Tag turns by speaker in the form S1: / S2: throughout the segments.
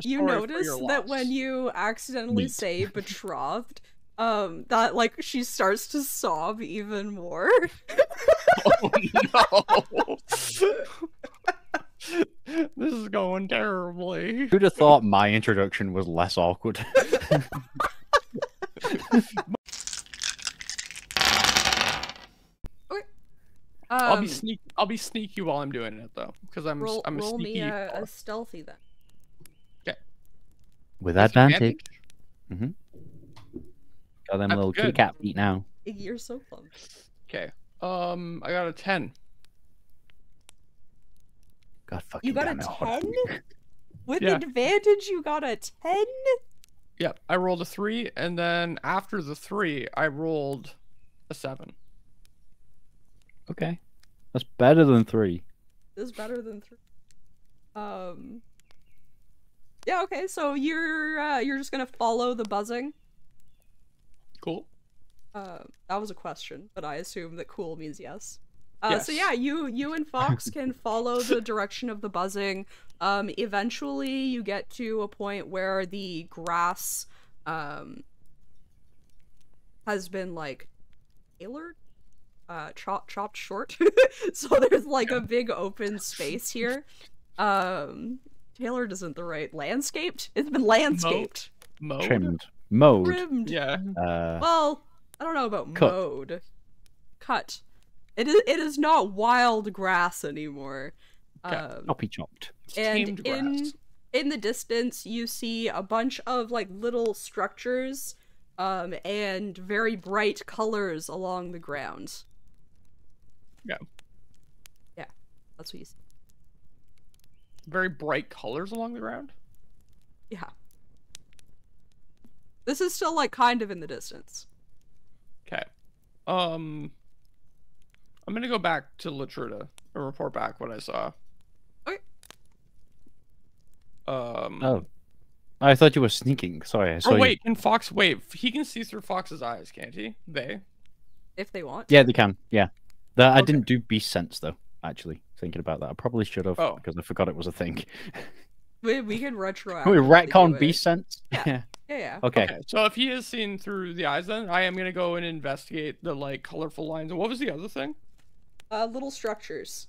S1: You notice that when you accidentally say betrothed, that like she starts to sob even more.
S2: Oh no! This is going terribly.
S3: Who'd have thought my introduction was less awkward?
S2: I'll be sneaky while I'm doing it though, because I'm a
S1: roll
S2: sneaky.
S1: Me a stealthy then.
S2: Okay.
S3: With advantage. Mm-hmm. Got them little kitty cat feet now.
S1: You're so plump.
S2: Okay. I got a 10.
S3: God fucking.
S1: You got a 10? With advantage, you got a 10?
S2: Yep. I rolled a 3, and then after the 3, I rolled a 7.
S3: Okay, that's better than 3.
S1: That's better than 3. Yeah. Okay. So you're just gonna follow the buzzing.
S2: Cool.
S1: That was a question, but I assume that cool means yes.
S2: Yes.
S1: So yeah, you and Fox can follow the direction of the buzzing. Eventually you get to a point where the grass has been like tailored, chopped short. So there's like a big open space here. Tailored isn't the right landscaped. It's been landscaped.
S3: Trimmed. Mowed.
S1: Trimmed.
S2: Yeah.
S1: Well, I don't know about
S3: cut.
S1: Mowed. Cut. It is not wild grass anymore.
S3: Chopped.
S1: And in the distance, you see a bunch of like little structures, and very bright colors along the ground.
S2: Yeah.
S1: Yeah, that's what you see.
S2: Very bright colors along the ground.
S1: Yeah. This is still like kind of in the distance.
S2: Okay. I'm gonna go back to Latruda and report back what I saw.
S1: Okay.
S3: Oh. I thought you were sneaking. Sorry, I saw
S2: wait,
S3: you.
S2: can Fox wait? He can see through Fox's eyes, can't he?
S1: If they want.
S3: Yeah, they can. Yeah. I didn't do beast sense though. Actually, thinking about that, I probably should have because I forgot it was a thing.
S1: We can retro.
S3: Can we retcon beast sense?
S1: Yeah. Yeah.
S3: Okay.
S2: So if he is seen through the eyes, then I am gonna go and investigate the like colorful lines. And what was the other thing?
S1: Little structures.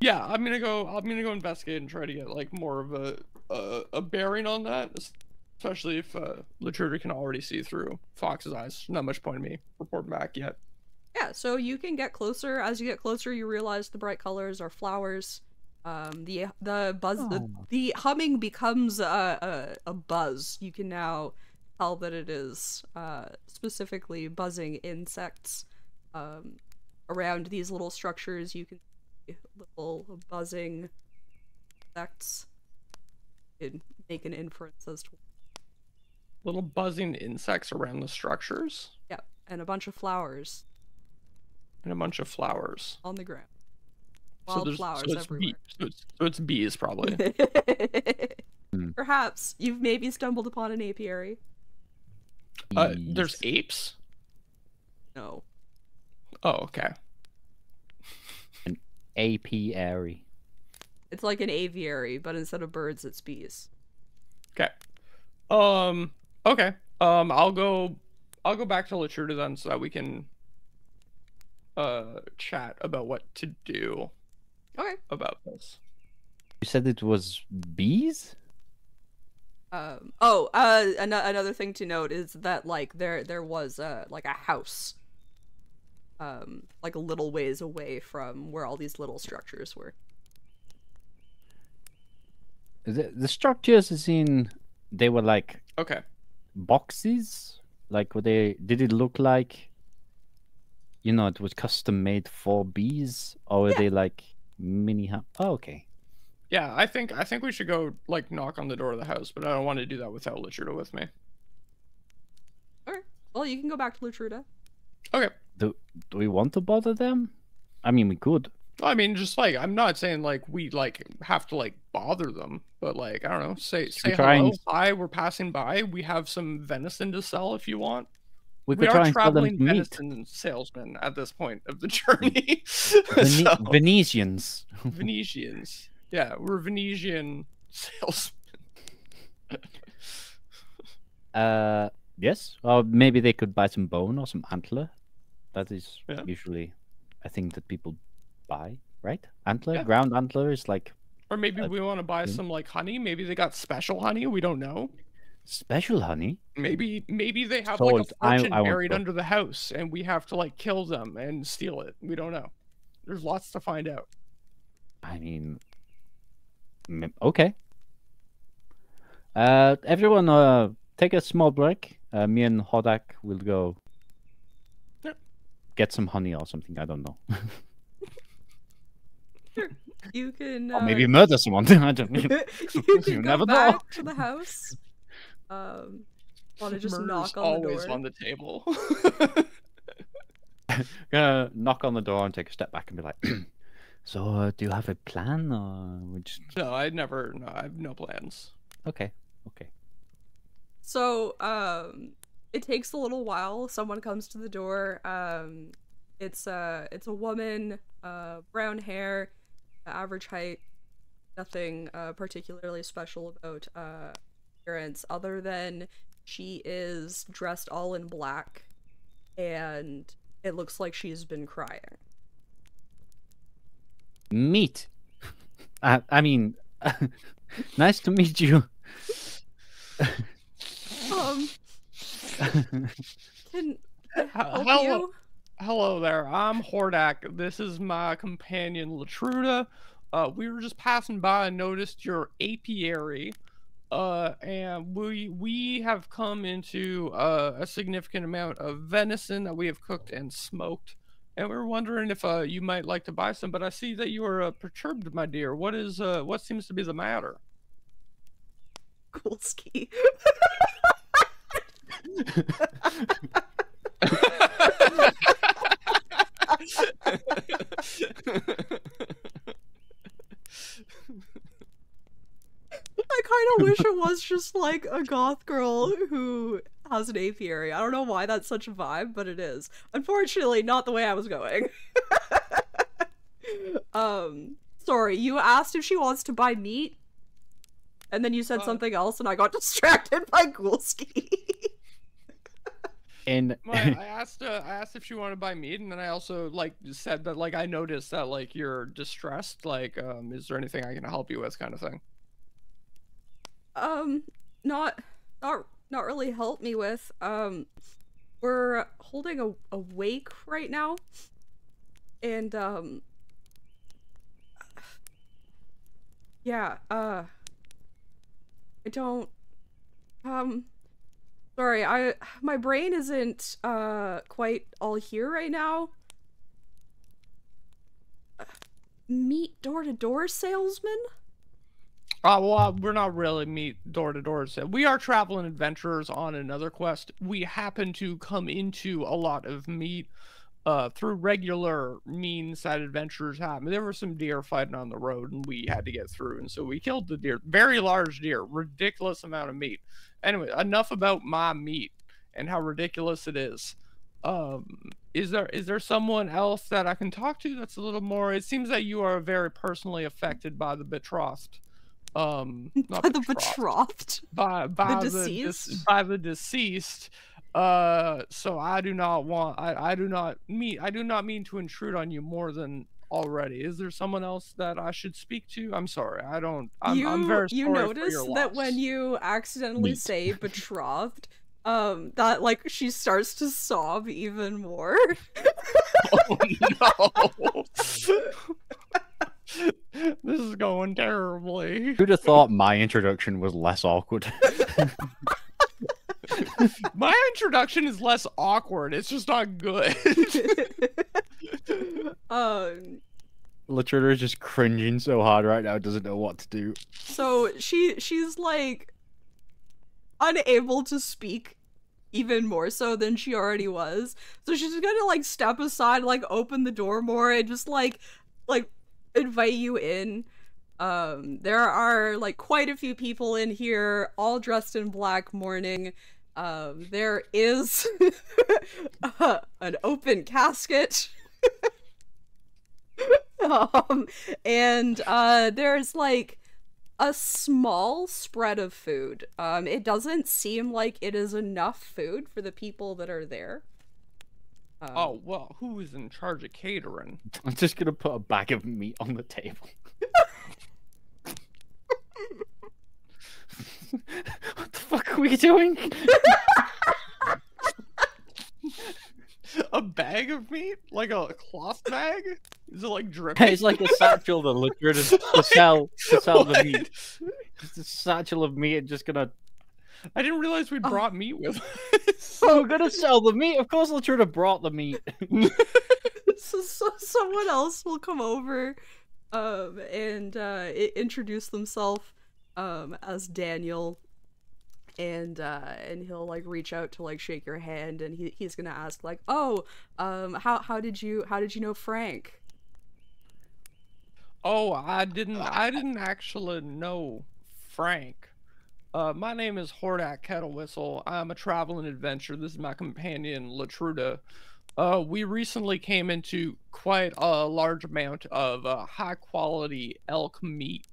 S2: Yeah, I'm gonna go investigate and try to get like more of a bearing on that, especially if Latruda can already see through Fox's eyes. Not much point in me reporting back yet.
S1: Yeah, so you can get closer. As you get closer, you realize the bright colors are flowers. The buzz, the humming becomes a buzz. You can now tell that it is specifically buzzing insects. Around these little structures, you can see little buzzing insects. You can make an inference as to
S2: little buzzing insects around the structures.
S1: Yeah, and a bunch of flowers.
S2: And a bunch of flowers
S1: on the ground. Wild flowers everywhere.
S2: So it's bees, probably.
S1: Perhaps you've maybe stumbled upon an apiary.
S2: There's apes?
S1: No.
S2: Oh, okay.
S3: An apiary.
S1: It's like an aviary, but instead of birds, it's bees.
S2: Okay. Okay. I'll go back to Latruda then, so that we can chat about what to do.
S1: Okay.
S2: About this.
S3: You said it was bees?
S1: Another thing to note is that like there was like a house like a little ways away from where all these little structures were.
S3: The structures is in they were like boxes? Like did it look like it was custom made for bees, or were they like mini Oh, okay.
S2: Yeah, I think we should go like knock on the door of the house, but I don't want to do that without Latruda with me.
S1: Alright. Well, you can go back to Latruda.
S2: Okay.
S3: Do we want to bother them? I mean, we could.
S2: I mean, just like I'm not saying like we like have to like bother them, but like I don't know, say hello. Hi, we're passing by. We have some venison to sell if you want.
S3: We are
S2: traveling venison salesmen at this point of the journey.
S3: Venetians.
S2: Venetians. Yeah, we're Venetian salesmen.
S3: Yes. Or maybe they could buy some bone or some antler. That is usually a thing that people buy, right? Antler, ground antler is like.
S2: Or maybe we want to buy some like honey. Maybe they got special honey. We don't know.
S3: Special honey?
S2: Maybe they have like a fortune buried under the house, and we have to like kill them and steal it. We don't know. There's lots to find out.
S3: I mean, okay. Everyone, take a small break. Me and Hodak will go get some honey or something. I don't know.
S1: Sure. You can.
S3: Or maybe murder someone. I don't know.
S1: You never go back to the house. Want to just knock on the door?
S2: Always on the table.
S3: Gonna knock on the door and take a step back and be like, "So, do you have a plan, or we just?"
S2: No, I have no plans.
S3: Okay.
S1: So, it takes a little while. Someone comes to the door. It's a woman, brown hair, average height. Nothing particularly special about appearance, other than she is dressed all in black, and it looks like she's been crying.
S3: Meet. I mean, nice to meet you.
S1: Can I help you?
S2: Hello there. I'm Hordak. This is my companion Latruda. We were just passing by and noticed your apiary. And we have come into a significant amount of venison that we have cooked and smoked, and we were wondering if you might like to buy some. But I see that you are perturbed, my dear. What seems to be the matter?
S1: Coolski. I kind of wish it was just like a goth girl who has an apiary. I don't know why that's such a vibe, but it is. Unfortunately, not the way I was going. Sorry, you asked if she wants to buy meat, and then you said something else, and I got distracted by Ghoulski.
S3: And
S2: I asked if she wanted to buy meat, and then I also said that I noticed that you're distressed. Is there anything I can help you with, kind of thing?
S1: Not really help me with. We're holding a wake right now, and yeah, I don't, sorry, my brain isn't quite all here right now. Meet door-to-door salesman?
S2: Well, we're not really meet door-to-door. We are traveling adventurers on another quest. We happen to come into a lot of meat through regular means that adventurers have. There were some deer fighting on the road, and we had to get through, and so we killed the deer. Very large deer, ridiculous amount of meat. Anyway, enough about my meat and how ridiculous it is. Is there someone else that I can talk to that's a little more? It seems that you are very personally affected by the betrothed.
S1: Not the betrothed?
S2: By the deceased? By the deceased. So I do not mean to intrude on you more than already. Is there someone else that I should speak to? I'm sorry. I'm very sorry.
S1: You notice that when you accidentally say betrothed, that she starts to sob even more.
S2: Oh no. This is going terribly.
S3: Who'd have thought my introduction was less awkward?
S2: My introduction is less awkward. It's just not good.
S3: Latruda is just cringing so hard right now, doesn't know what to do.
S1: So she's unable to speak even more so than she already was. So she's gonna step aside, open the door more, and just invite you in. There are quite a few people in here, all dressed in black mourning. There is an open casket. And there's a small spread of food. It doesn't seem like it is enough food for the people that are there.
S2: Oh, well, who is in charge of catering?
S3: I'm just gonna put a bag of meat on the table. What the fuck are we doing?
S2: A bag of meat? Like a cloth bag? Is it like dripping?
S3: It's like a satchel that looked good to sell the meat. It's a satchel of meat and just gonna...
S2: I didn't realize we brought meat with us.
S3: Oh, we're gonna sell the meat? Of course Latrina brought the meat.
S1: So someone else will come over and introduce themselves as Daniel, and he'll like reach out to like shake your hand, and he's gonna ask like, oh, how did you know Frank?
S2: Oh, I didn't actually know Frank. My name is Hordak Kettle Whistle. I'm a traveling adventurer. This is my companion Latruda. We recently came into quite a large amount of high quality elk meat,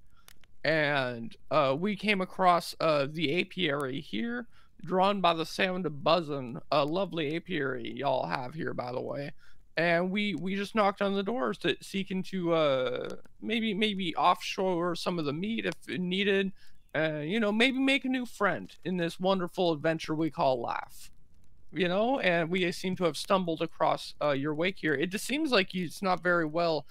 S2: and we came across the apiary here, drawn by the sound of buzzing. A lovely apiary y'all have here, by the way. And we just knocked on the doors seeking to maybe offshore some of the meat if needed. You know, maybe make a new friend in this wonderful adventure we call life. You know, and we seem to have stumbled across your wake here. It just seems like it's not very well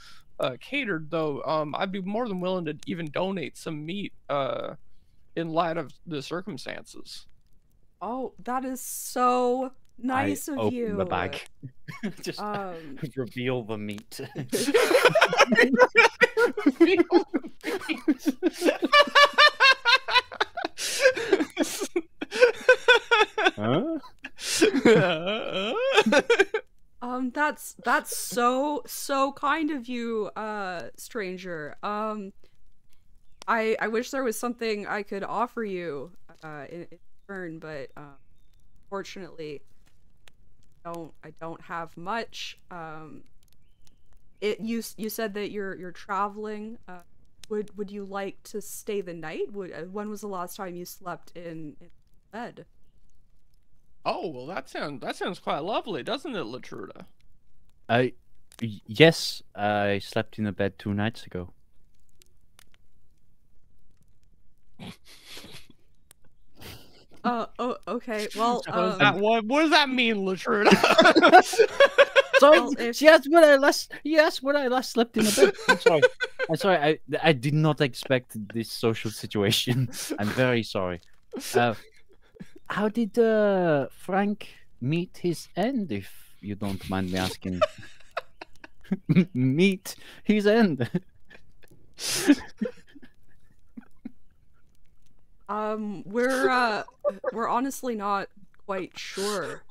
S2: catered, though. I'd be more than willing to even donate some meat in light of the circumstances.
S1: Oh, that is so nice of you.
S3: Open the bag. Just reveal the meat. Huh?
S1: That's so kind of you, stranger. I wish there was something I could offer you in return, but fortunately I don't have much. You said that you're traveling. Would you like to stay the night? When was the last time you slept in bed?
S2: Oh, well, that sounds quite lovely, doesn't it, Latruda?
S3: Yes, I slept in a bed 2 nights ago.
S1: Oh, okay. Well,
S2: what does that mean, Latruda?
S3: So you asked when I last slept in a bed. I'm sorry. I did not expect this social situation. I'm very sorry. How did Frank meet his end, if you don't mind me asking? Meet his end.
S1: We're honestly not quite sure.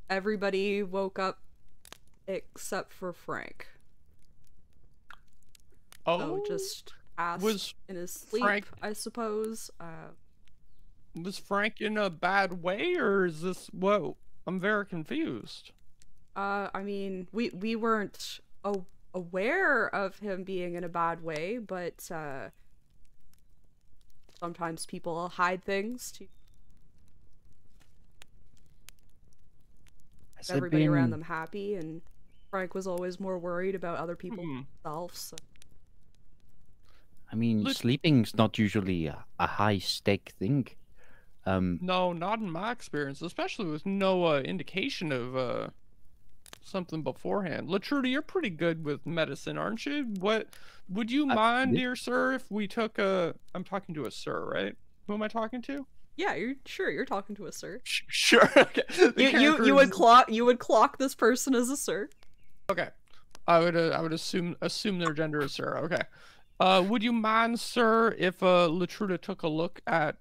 S1: Everybody woke up except for Frank.
S2: Oh,
S1: so just asked in his sleep, I suppose.
S2: Was Frank in a bad way, or is this... Whoa, I'm very confused.
S1: I mean, we weren't aware of him being in a bad way, but sometimes people hide things to keep everybody around them happy, and Frank was always more worried about other people himself. So.
S3: I mean, sleeping's not usually a high-stake thing.
S2: No, not in my experience, especially with no indication of something beforehand. Latruda, you're pretty good with medicine, aren't you? What would you mind, dear sir, if we took a... I'm talking to a sir, right? Who am I talking to?
S1: Yeah, you're talking to a sir.
S2: Sure. Okay.
S1: You would clock this person as a sir.
S2: Okay. I would assume their gender is sir. Okay. Would you mind, sir, if Latruda took a look at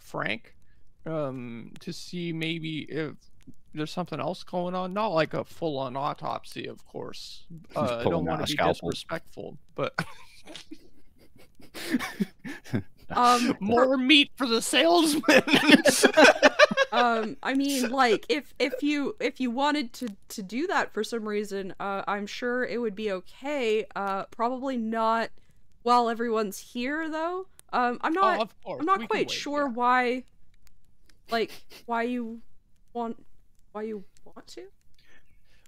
S2: Frank, to see maybe if there's something else going on? Not like a full-on autopsy, of course. I don't want to be disrespectful, but more meat for the salesman.
S1: I mean, like, if you wanted to do that for some reason, I'm sure it would be okay. Probably not while everyone's here, though. I'm not.
S2: Of course.
S1: I'm not quite sure why. Like, why you want to.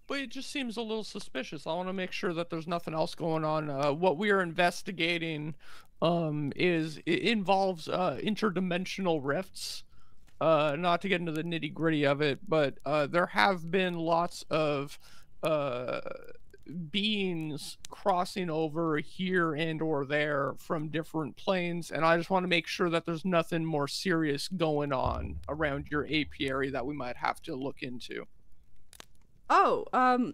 S2: But it just seems a little suspicious. I want to make sure that there's nothing else going on. What we are investigating, it involves interdimensional rifts. Not to get into the nitty gritty of it, but there have been lots of beings crossing over here and or there from different planes, and I just want to make sure that there's nothing more serious going on around your apiary that we might have to look into.
S1: Oh,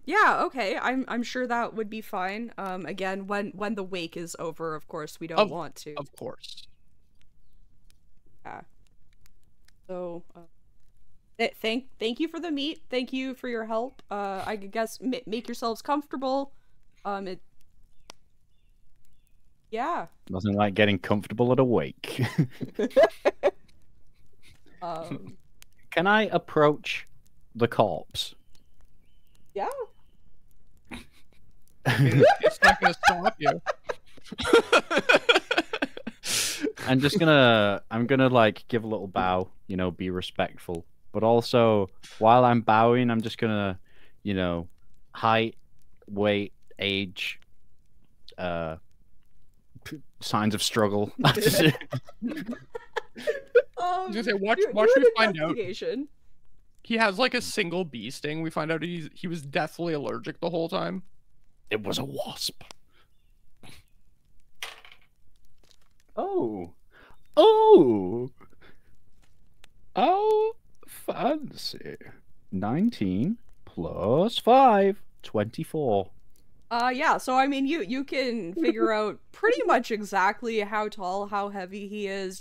S1: yeah, okay. I'm sure that would be fine. Again, when the wake is over, of course, we don't want to.
S2: Of course.
S1: Yeah. So, thank you for the meet. Thank you for your help. I guess make yourselves comfortable. Yeah.
S3: Nothing like getting comfortable at a wake. Can I approach the corpse?
S1: Yeah.
S2: It's not gonna stop you.
S3: I'm gonna like give a little bow, you know, be respectful. But also, while I'm bowing, I'm just gonna, you know, height, weight, age, signs of struggle.
S2: I was gonna say, watch me find out. He has like a single bee sting. We find out he was deathly allergic the whole time.
S3: It was a wasp. Oh, fancy. 19 plus 5, 24.
S1: Yeah, so I mean, you can figure out pretty much exactly how tall, how heavy he is.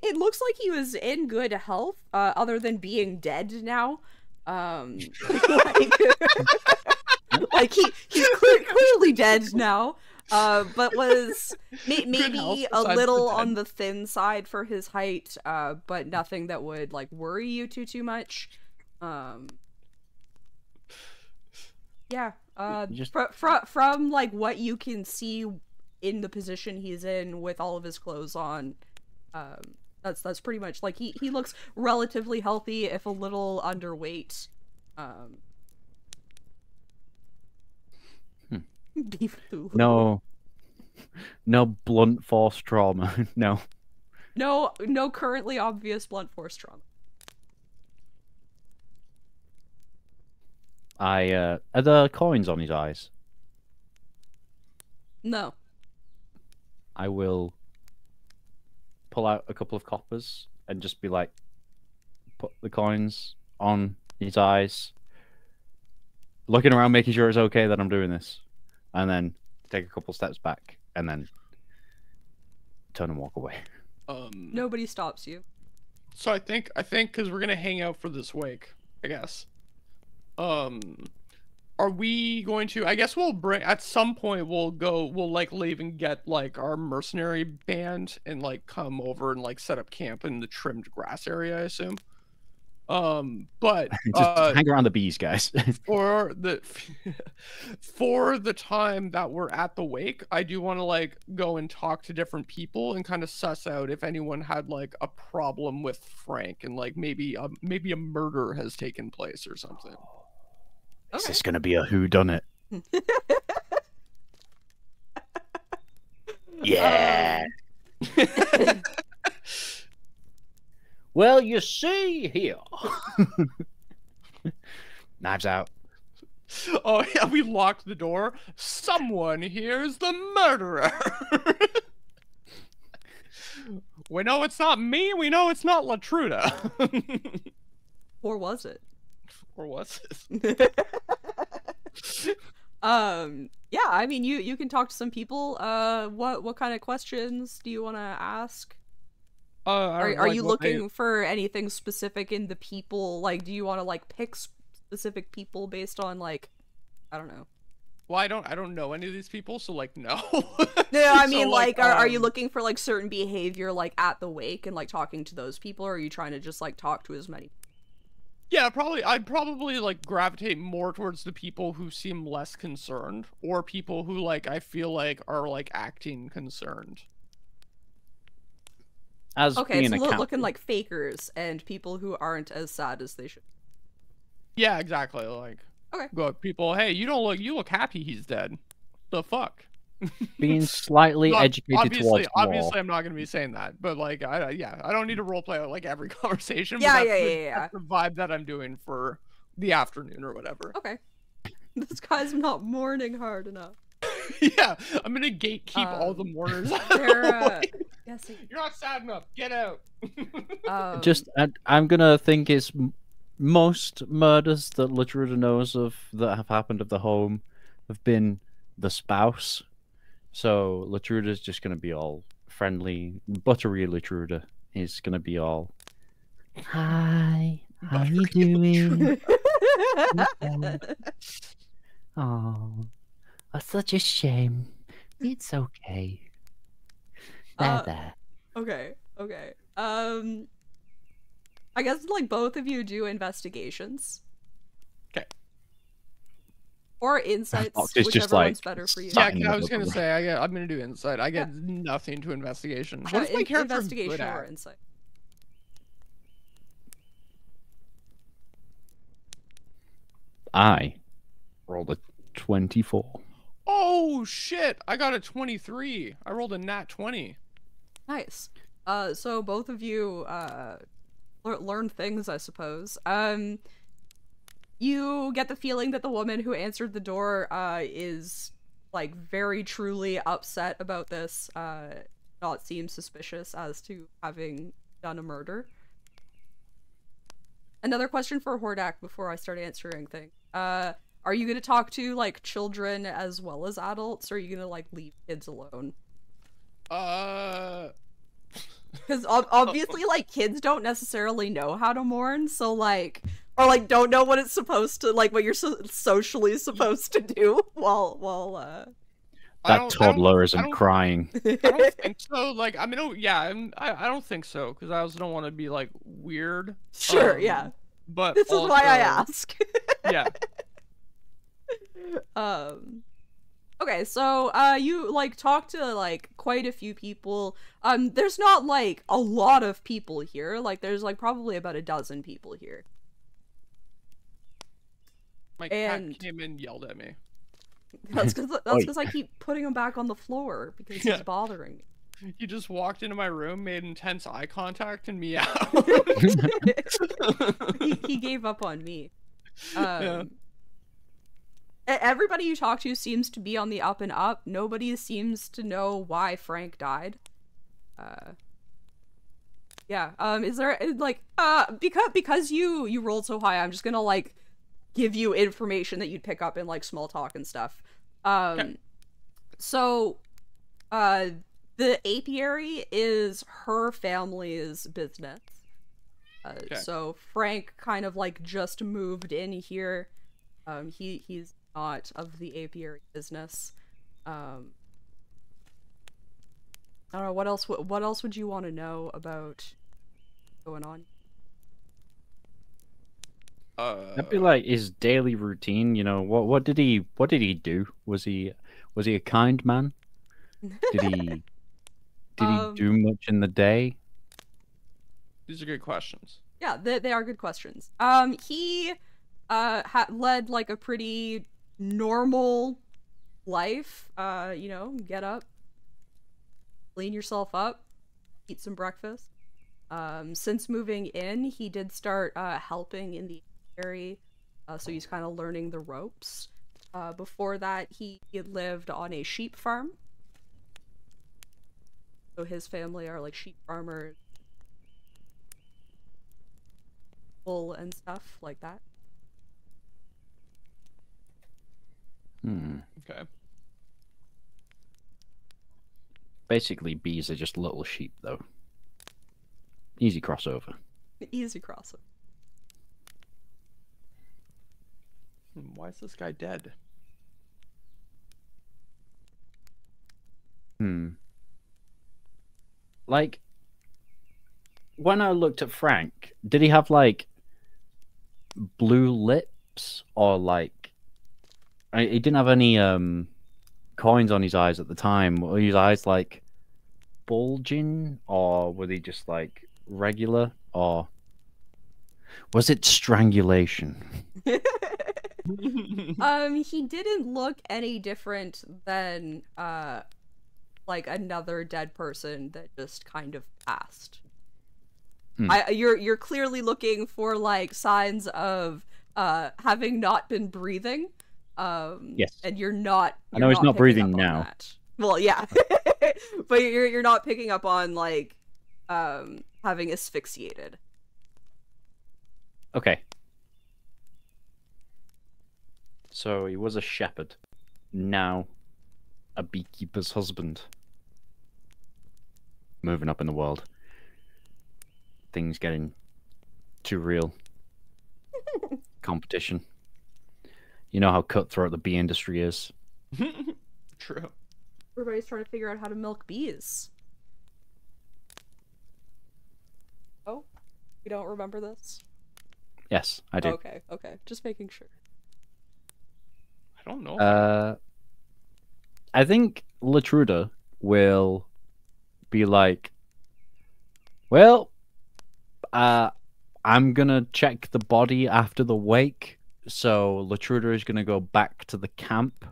S1: It looks like he was in good health, other than being dead now. Like he's clearly dead now. But was maybe a little on the thin side for his height, but nothing that would like worry you too much. Yeah. From like what you can see in the position he's in with all of his clothes on, that's pretty much like he looks relatively healthy, if a little underweight.
S3: No blunt force trauma. No
S1: currently obvious blunt force trauma.
S3: Are there coins on his eyes?
S1: No.
S3: I will pull out a couple of coppers and just be like, put the coins on his eyes, looking around, making sure it's okay that I'm doing this, and then take a couple steps back and then turn and walk away.
S1: Nobody stops you.
S2: So I think because we're gonna hang out for this wake, I guess. Are we going to, I guess we'll bring, at some point we'll like leave and get like our mercenary band and like come over and like set up camp in the trimmed grass area, I assume. But
S3: just hang around the bees, guys.
S2: for the time that we're at the wake, I do want to like go and talk to different people and kind of suss out if anyone had like a problem with Frank, and like maybe a murder has taken place or something.
S3: Is this gonna be a whodunit? Yeah. Well, you see here. Knives out.
S2: Oh yeah, we locked the door. Someone here is the murderer. We know it's not me. We know it's not Latruda.
S1: Or was it?
S2: Or was it?
S1: Yeah, I mean, you can talk to some people. What kind of questions do you want to ask? Are you looking for anything specific in the people? Like, do you want to like pick specific people based on like, I don't know.
S2: Well, I don't know any of these people, so like no.
S1: Yeah, I mean, so, like, are you looking for like certain behavior like at the wake and like talking to those people, or are you trying to just like talk to as many?
S2: Yeah, probably. I'd probably like gravitate more towards the people who seem less concerned, or people who like I feel like are like acting concerned.
S3: As
S1: okay,
S3: being
S1: it's
S3: a
S1: looking like fakers and people who aren't as sad as they should.
S2: Yeah, exactly. Like,
S1: okay,
S2: go people. Hey, you look happy. He's dead. The fuck.
S3: Being slightly educated towards
S2: obviously, I'm not gonna be saying that, but like, I don't need to roleplay like every conversation.
S1: Yeah,
S2: but
S1: yeah.
S2: That's the vibe that I'm doing for the afternoon or whatever.
S1: Okay, this guy's not mourning hard enough.
S2: Yeah, I'm gonna gatekeep all the mourners.
S1: Yes,
S2: you're not sad enough. Get out.
S3: I'm gonna think it's most murders that Latruda knows of that have happened at the home have been the spouse. So Latruda's just gonna be all friendly. Buttery Latruda is gonna be all, hi, how you doing? Oh, such a shame. It's okay. There.
S1: Okay. I guess like both of you do investigations.
S2: Okay.
S1: Or insights,
S3: it's
S1: whichever
S3: just like
S1: one's better for you.
S2: Yeah, I was gonna say I'm gonna do insight. I get nothing to investigation. What is my character
S1: investigation
S2: good at?
S1: or insight?
S3: I rolled a 24.
S2: Oh shit! I got a 23. I rolled a nat 20.
S1: Nice. So both of you learn things, I suppose. You get the feeling that the woman who answered the door is like very truly upset about this. Not seem suspicious as to having done a murder. Another question for Hordak before I start answering things. Are you gonna talk to like children as well as adults, or are you gonna like leave kids alone? Because obviously, like, kids don't necessarily know how to mourn, so like, or like don't know what it's supposed to, like, what you're socially supposed to do while
S3: that toddler isn't crying.
S2: I don't think so. Like, I mean, I don't think so, because I also don't want to be like weird.
S1: Sure, yeah.
S2: But
S1: this is why I ask.
S2: Yeah.
S1: Okay, so you like talk to like quite a few people. There's not like a lot of people here. Like there's like probably about a dozen people here.
S2: My cat came in and yelled at me.
S1: That's because I keep putting him back on the floor because he's bothering me.
S2: He just walked into my room, made intense eye contact, and meowed.
S1: he gave up on me. Everybody you talk to seems to be on the up and up. Nobody seems to know why Frank died. Is there like because you rolled so high, I'm just gonna like give you information that you'd pick up in like small talk and stuff. So the apiary is her family's business. So Frank kind of like just moved in here. He's not of the apiary business. I don't know what else would you want to know about going on?
S3: That'd be like his daily routine, you know. What did he do? Was he a kind man? Did he do much in the day?
S2: These are good questions.
S1: Yeah, they are good questions. He led like a pretty normal life. You know, get up, clean yourself up, eat some breakfast. Since moving in, he did start helping in the area, so he's kind of learning the ropes. Before that, he lived on a sheep farm. So his family are like sheep farmers, wool and stuff like that.
S2: Okay.
S3: Basically, bees are just little sheep, though. Easy crossover.
S1: Easy crossover.
S2: Why is this guy dead?
S3: Like, when I looked at Frank, did he have like blue lips, or like he didn't have any coins on his eyes at the time. Were his eyes like bulging, or were they just like regular, or was it strangulation?
S1: He didn't look any different than like another dead person that just kind of passed. You're clearly looking for like signs of having not been breathing.
S3: Yes.
S1: And you're not.
S3: I know he's not breathing now.
S1: That. Well, yeah, but you're not picking up on like having asphyxiated.
S3: Okay. So he was a shepherd, now a beekeeper's husband. Moving up in the world. Things getting too real. Competition. You know how cutthroat the bee industry is.
S2: True.
S1: Everybody's trying to figure out how to milk bees. Oh, you don't remember this?
S3: Yes, I do.
S1: Okay, okay. Just making sure.
S2: I don't know.
S3: I think Latruda will be like, well, I'm gonna check the body after the wake, so Latruda is gonna go back to the camp.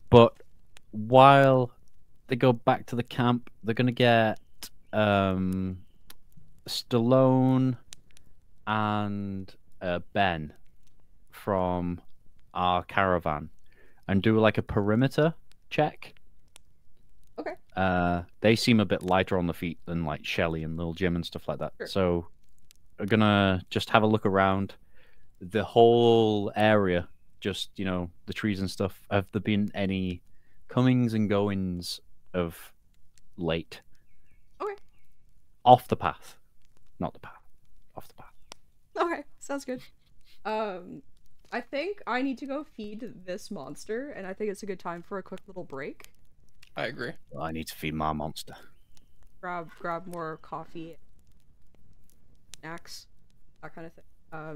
S3: But while they go back to the camp, they're gonna get Stallone and Ben from our caravan and do like a perimeter check.
S1: Okay.
S3: They seem a bit lighter on the feet than like Shelly and Little Jim and stuff like that.
S1: Sure.
S3: So we're gonna just have a look around the whole area, just, you know, the trees and stuff. Have there been any comings and goings of late?
S1: Okay.
S3: Off the path. Not the path. Off the path.
S1: Okay, sounds good. I think I need to go feed this monster, and I think it's a good time for a quick little break.
S2: I agree.
S3: Well, I need to feed my monster.
S1: Grab more coffee, snacks, that kind of thing.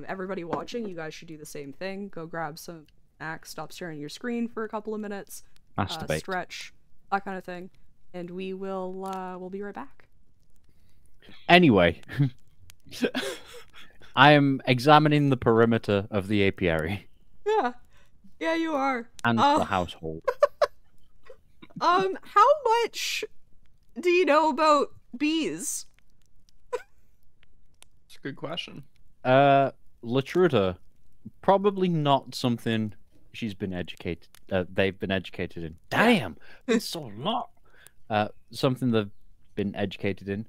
S1: Everybody watching, you guys should do the same thing. Go grab some snacks, stop staring at your screen for a couple of minutes,
S3: Masturbate.
S1: stretch, that kind of thing, and we'll be right back.
S3: Anyway, I am examining the perimeter of the apiary.
S1: Yeah, you are.
S3: And the household.
S1: How much do you know about bees?
S2: It's a good question.
S3: Latruda, probably not something she's been educated. They've been educated in. Damn, it's so long. Something they've been educated in,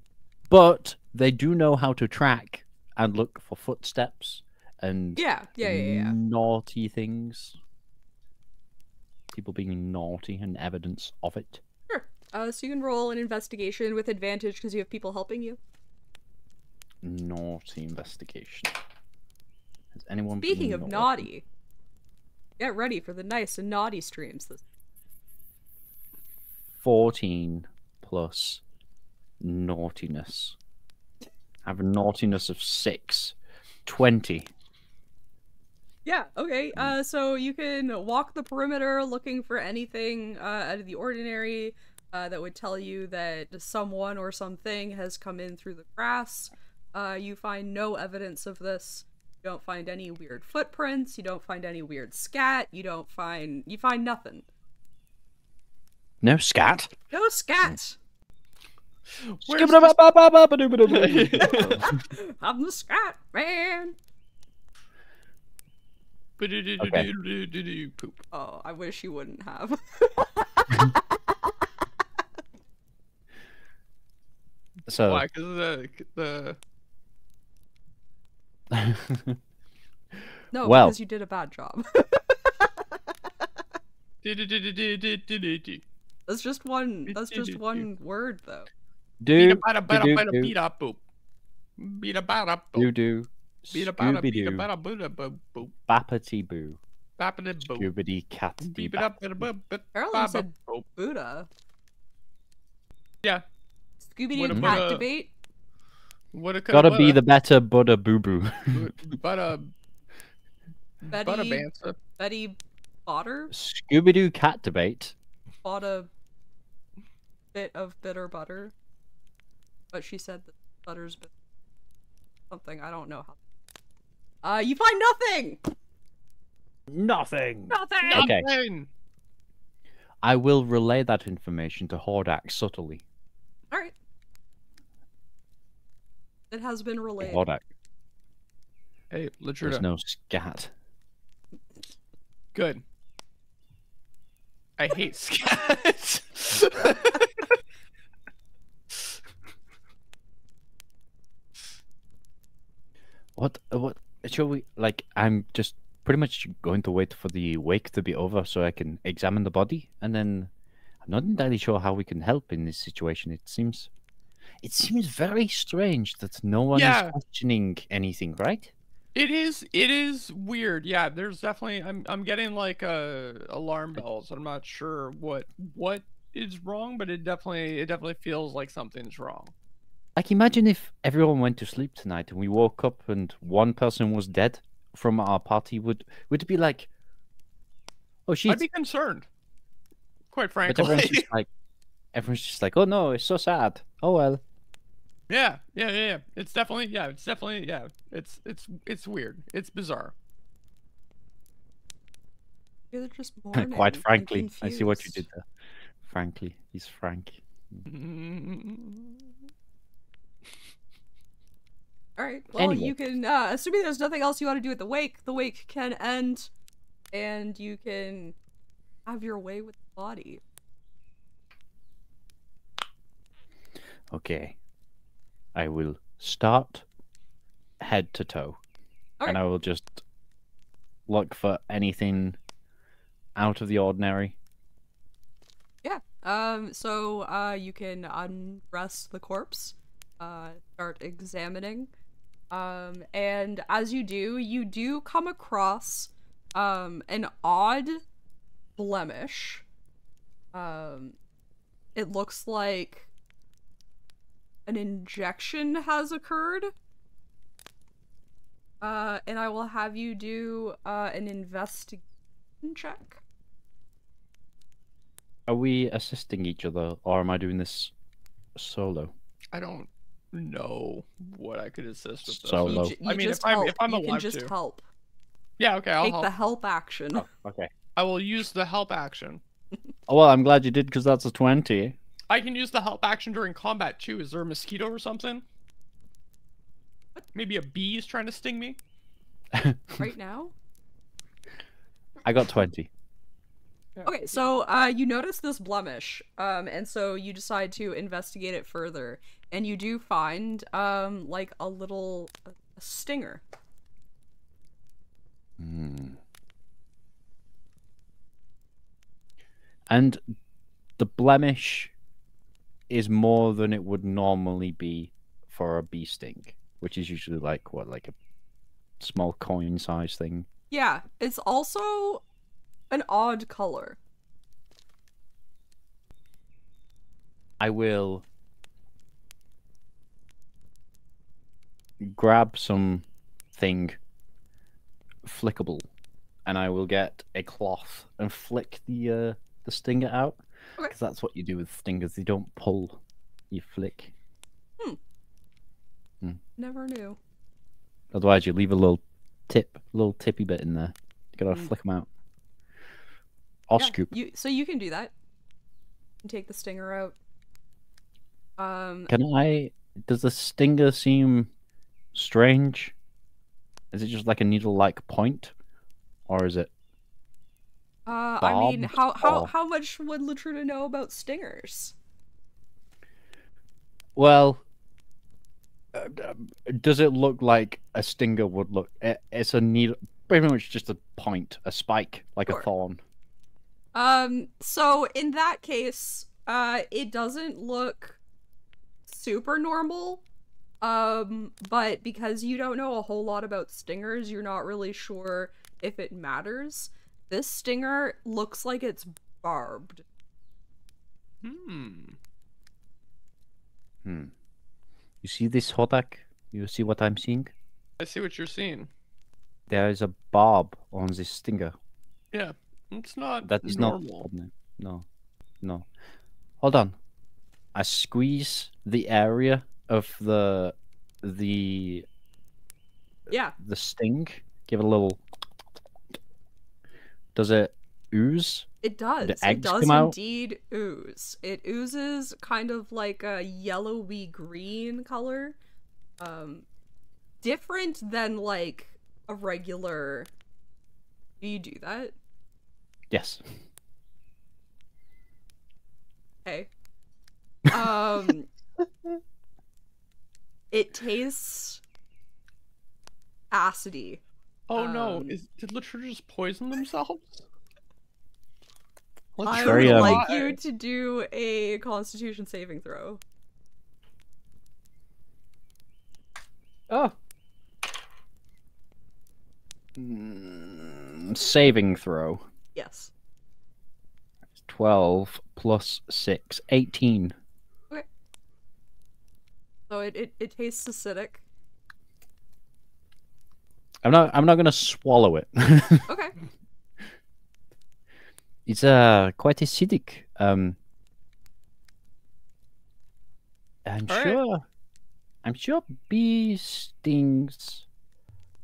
S3: but they do know how to track and look for footsteps and naughty things. People being naughty and evidence of it.
S1: Sure. So you can roll an investigation with advantage because you have people helping you.
S3: Naughty investigation. Has anyone
S1: Speaking
S3: been
S1: of naughty, get ready for the nice and naughty streams.
S3: 14 plus naughtiness. I have a naughtiness of 6. 20.
S1: Yeah, okay. So you can walk the perimeter looking for anything out of the ordinary that would tell you that someone or something has come in through the grass. You find no evidence of this. You don't find any weird footprints. You don't find any weird scat. You find nothing.
S3: No scat?
S1: No scat!
S3: I'm
S1: the scat man!
S2: Okay. Poop.
S1: Oh, I wish you wouldn't have.
S3: So
S2: why? Because the
S1: No,
S3: well,
S1: because you did a bad job. That's just one word though.
S3: do
S2: beat up boop. Beat a bada boop.
S3: do
S2: Beat a bada beat a
S3: Scooby-Doo,
S2: bada boop boop.
S3: Bappity boo,
S2: Bappity boop.
S3: Scoobity cat
S2: Beep it up and a boop.
S1: Carolyn said Buddha.
S2: Yeah.
S1: Scooby-Doo cat debate?
S2: Woulda, coulda,
S3: Gotta
S2: woulda.
S3: be the better Buddha Boo Boo.
S1: Betty Botter?
S3: Scooby Doo cat debate.
S1: Bought a bit of bitter butter. But she said that butter's bitter. Something, I don't know how. You find nothing!
S3: Nothing!
S1: Nothing!
S3: Okay.
S2: Nothing!
S3: I will relay that information to Hordak subtly.
S1: Alright. It has been relayed.
S3: Hordak.
S2: Hey, Latruda.
S3: There's no scat.
S2: Good. I hate scat.
S3: What shall we, like, I'm just pretty much going to wait for the wake to be over so I can examine the body, and then I'm not entirely sure how we can help in this situation. It seems very strange that no one is questioning anything, right?
S2: It is weird. Yeah, there's definitely I'm getting like alarm bells. I'm not sure what is wrong, but it definitely feels like something's wrong.
S3: Like, imagine if everyone went to sleep tonight and we woke up and one person was dead from our party. Would it be like, oh shit?
S2: I'd be concerned, quite frankly.
S3: But everyone's just like, oh no, it's so sad. Oh well.
S2: Yeah. It's definitely it's weird. It's bizarre.
S1: They're just mourning
S3: Quite frankly,
S1: and
S3: I see what you did there. Frankly, he's frank.
S1: Alright, well, anyway. You can, assuming there's nothing else you want to do at the wake can end, and you can have your way with the body.
S3: Okay. I will start head to toe. Okay. And I will just look for anything out of the ordinary.
S1: Yeah. So you can undress the corpse, start examining. And as you do come across an odd blemish. It looks like an injection has occurred. And I will have you do an investigation check.
S3: Are we assisting each other, or am I doing this solo?
S2: I don't know what I could assist with this.
S3: Solo.
S2: I mean, if I'm alive to.
S1: You can just help.
S2: Yeah, okay, I'll
S1: take
S2: help.
S1: the help action.
S3: Oh, okay.
S2: I will use the help action.
S3: Oh, well, I'm glad you did, because that's a 20.
S2: I can use the help action during combat, too. Is there a mosquito or something? What? Maybe a bee is trying to sting me?
S1: Right now?
S3: I got 20.
S1: Okay, so you notice this blemish, and so you decide to investigate it further, and you do find like a little stinger.
S3: And the blemish is more than it would normally be for a bee sting, which is usually like what, like a small coin size thing.
S1: Yeah, it's also an odd color.
S3: I will grab something flickable, and I will get a cloth and flick the stinger out.
S1: Okay.
S3: Because that's what you do with stingers. You don't pull, you flick.
S1: Never knew.
S3: Otherwise, you leave a little tippy bit in there. You gotta flick them out. Or scoop.
S1: So you can do that. You can take the stinger out.
S3: Does the stinger seem strange? Is it just like a needle-like point, or is it?
S1: I mean, how much would Latruda know about stingers?
S3: Well, does it look like a stinger would look? It's a needle, pretty much just a point, a spike, like a thorn.
S1: So in that case, it doesn't look super normal. But because you don't know a whole lot about stingers, you're not really sure if it matters. This stinger looks like it's barbed.
S3: You see this, Hodak? You see what I'm seeing?
S2: I see what you're seeing.
S3: There is a barb on this stinger.
S2: Yeah, it's not
S3: That is
S2: normal.
S3: not. No. Hold on. I squeeze the area of the sting. Give it a little. Does it ooze?
S1: It does.
S3: The eggs
S1: it does
S3: come out?
S1: indeed ooze. It oozes kind of like a yellowy green color. Different than like a regular. Do you do that?
S3: Yes.
S1: Okay. It tastes acidy.
S2: Oh no! Did Literature just poison themselves?
S1: I would like you to do a Constitution saving throw.
S3: Oh. Saving throw.
S1: Yes.
S3: 12 plus 6, 18.
S1: Okay. So it tastes acidic.
S3: I'm not gonna swallow it.
S1: Okay.
S3: It's quite acidic. I'm sure bee stings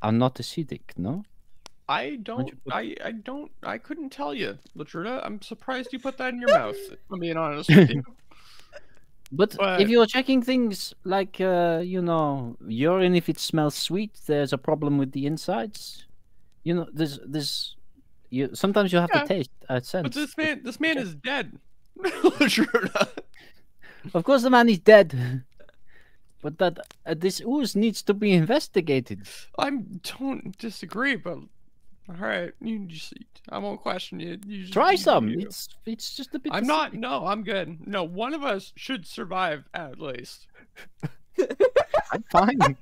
S3: are not acidic, no?
S2: I couldn't tell you, Latruda. I'm surprised you put that in your mouth, if I'm being honest with you.
S3: But if you're checking things like, urine, if it smells sweet, there's a problem with the insides. You know, sometimes you have to taste a sense.
S2: But this man is dead. Latruda.
S3: Of course the man is dead. But that this ooze needs to be investigated.
S2: I don't disagree, but all right, I won't question you.
S3: Try some. It's just a bit.
S2: I'm not. No, I'm good. No, one of us should survive at least.
S3: I'm fine.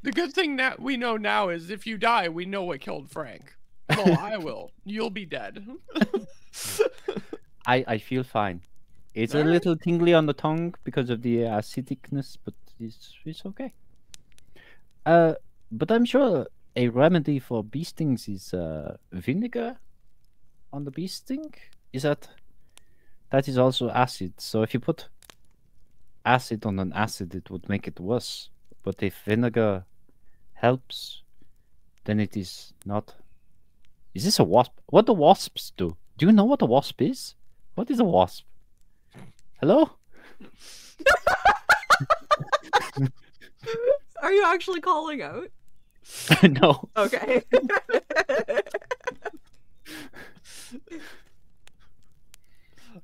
S2: The good thing that we know now is if you die, we know what killed Frank. Well, I will. You'll be dead.
S3: I feel fine. It's a little tingly on the tongue because of the acidicness, but it's okay. But I'm sure a remedy for bee stings is vinegar on the bee sting. That is also acid. So if you put acid on an acid, it would make it worse. But if vinegar helps, then it is not. Is this a wasp? What do wasps do? Do you know what a wasp is? What is a wasp? Hello?
S1: Are you actually calling out?
S3: No.
S1: Okay.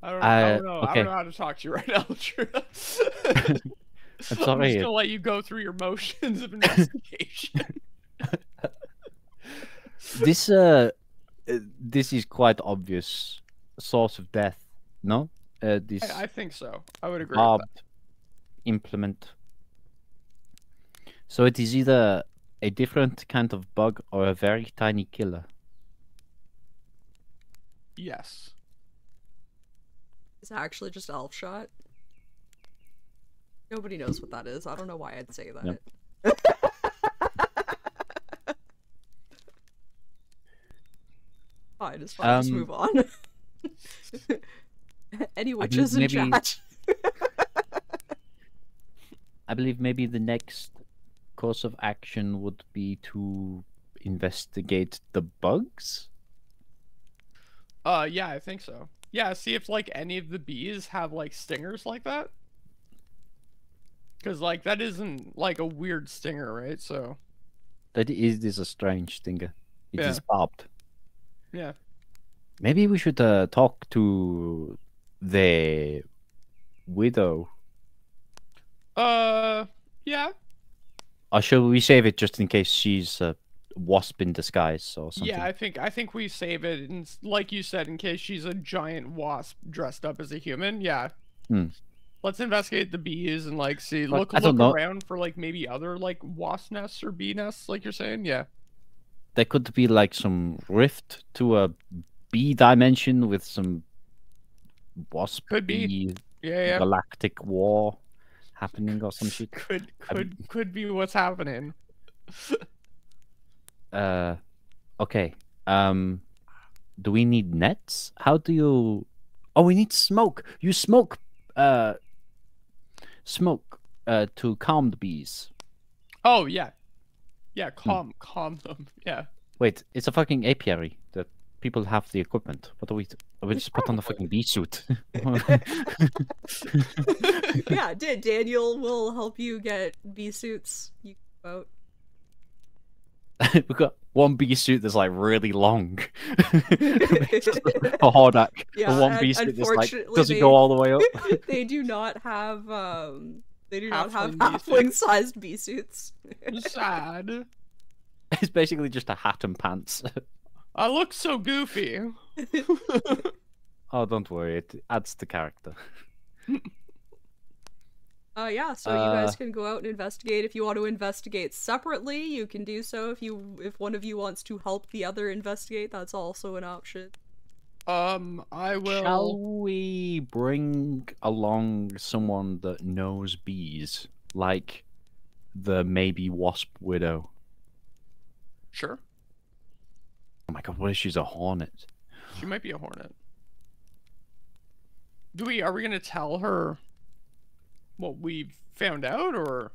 S2: I don't know. Okay. I don't know how to talk to you right now.
S3: I'm sorry.
S2: I'm just gonna let you go through your motions of investigation.
S3: This is quite obvious source of death, no? This
S2: I think so. I would agree with that.
S3: Implement. So it is either a different kind of bug or a very tiny killer.
S2: Yes.
S1: It's actually just elf shot. Nobody knows what that is. I don't know why I'd say that. Yep. Fine, it's fine. Just move on. Any witches in chat?
S3: I believe maybe the next course of action would be to investigate the bugs.
S2: Yeah, I think so. Yeah, see if like any of the bees have like stingers like that. Because like that isn't like a weird stinger, right? So
S3: that is a strange stinger. It is barbed.
S2: Yeah.
S3: Maybe we should talk to the widow.
S2: Yeah.
S3: Or shall we save it just in case she's a wasp in disguise or something?
S2: Yeah, I think we save it, and like you said, in case she's a giant wasp dressed up as a human. Yeah. Let's investigate the bees and like see, look around for like maybe other like wasp nests or bee nests, like you're saying. Yeah.
S3: There could be like some rift to a bee dimension with some wasp.
S2: Could be. Yeah.
S3: galactic war happening or some shit.
S2: Could be what's happening.
S3: Okay. Do we need nets? How do you? Oh, we need smoke. You smoke. Smoke. To calm the bees.
S2: Oh yeah. Calm them. Yeah.
S3: Wait, it's a fucking apiary that people have the equipment. What do we? We just put on the fucking bee suit.
S1: Yeah, Daniel will help you get bee suits. You can vote.
S3: We've got one bee suit that's like really long. A Hordak.
S1: Yeah,
S3: one bee suit that's like doesn't go all the way up.
S1: They do not have halfling-sized bee suits.
S2: Sad.
S3: It's basically just a hat and pants.
S2: I look so goofy.
S3: Oh, don't worry. It adds to character.
S1: Yeah, so you guys can go out and investigate. If you want to investigate separately, you can do so. If one of you wants to help the other investigate, that's also an option.
S2: I will.
S3: Shall we bring along someone that knows bees, like the maybe wasp widow?
S2: Sure.
S3: Oh my god, what if she's a hornet?
S2: She might be a hornet. Are we gonna tell her what we found out, or?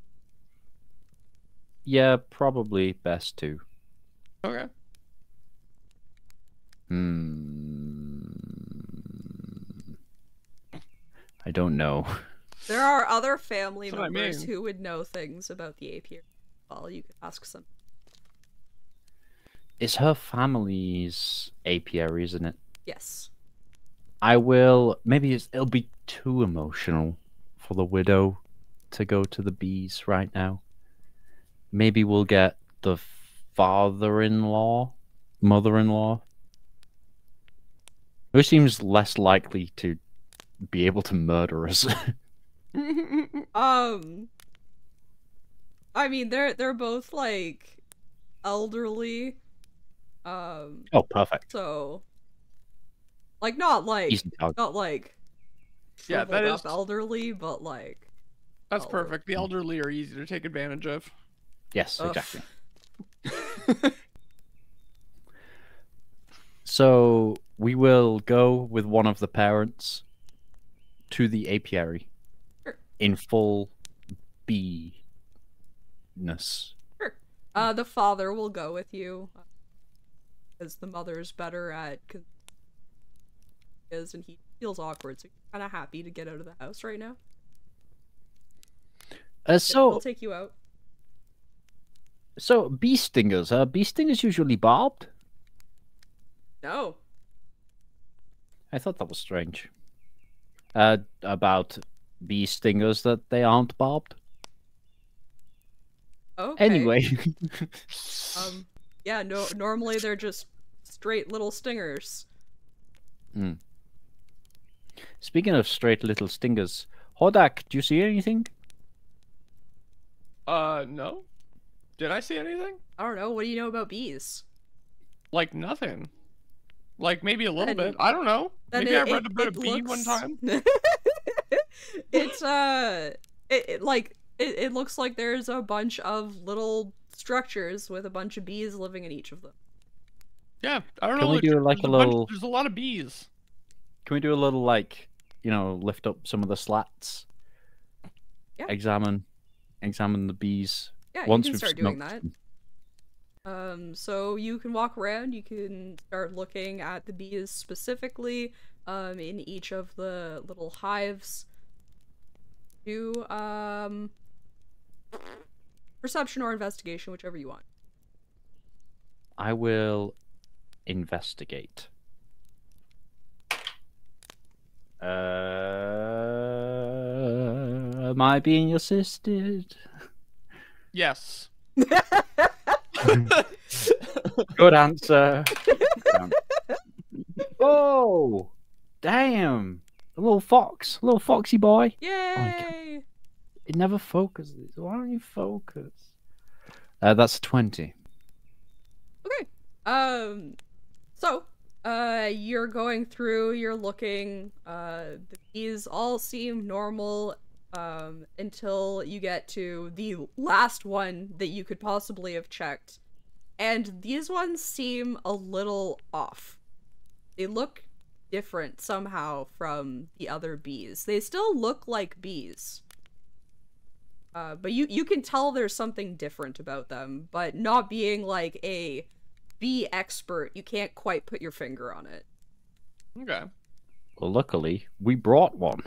S3: Yeah, probably best to.
S2: Okay.
S3: I don't know.
S1: There are other family members who would know things about the apiary. Well, you could ask some.
S3: It's her family's apiary, isn't it?
S1: Yes.
S3: I will. Maybe it'll be too emotional for the widow to go to the bees right now. Maybe we'll get the father-in-law, mother-in-law, who seems less likely to be able to murder us.
S1: I mean, they're both like elderly.
S3: Oh, perfect.
S1: So, like, not like
S2: yeah, that is
S1: elderly, but like
S2: that's perfect. The elderly are easy to take advantage of.
S3: Yes, exactly. So we will go with one of the parents to the apiary in full bee-ness.
S1: Sure. The father will go with you because the mother's better at and he feels awkward, so he's kind of happy to get out of the house right now.
S3: So
S1: we'll take you out.
S3: So bee stingers. Are bee stingers usually barbed?
S1: No.
S3: I thought that was strange. About bee stingers that they aren't barbed.
S1: Okay.
S3: Anyway.
S1: Yeah, no, normally they're just straight little stingers.
S3: Speaking of straight little stingers, Hordak, do you see anything?
S2: No. Did I see anything?
S1: I don't know. What do you know about bees?
S2: Like nothing. Like maybe a little bit. I don't know. Maybe I read about a bee one time.
S1: It's it looks like there's a bunch of little structures with a bunch of bees living in each of them.
S2: Yeah, I don't know.
S3: Can we do like a little?
S2: There's a lot of bees.
S3: Can we do a little like, you know, lift up some of the slats?
S1: Yeah.
S3: Examine the bees.
S1: Yeah,
S3: once
S1: you can start doing
S3: that.
S1: So you can walk around. You can start looking at the bees specifically, in each of the little hives. Do perception or investigation, whichever you want.
S3: I will investigate. Am I being assisted?
S2: Yes.
S3: Good answer. Oh, damn. A little fox. A little foxy boy.
S1: Yay!
S3: It never focuses. Why don't you focus? That's 20.
S1: Okay. So, You're going through, you're looking, these all seem normal, until you get to the last one that you could possibly have checked. And these ones seem a little off. They look different somehow from the other bees. They still look like bees. But you can tell there's something different about them, but not being like a bee expert, you can't quite put your finger on it.
S2: Okay.
S3: Well, luckily, we brought one.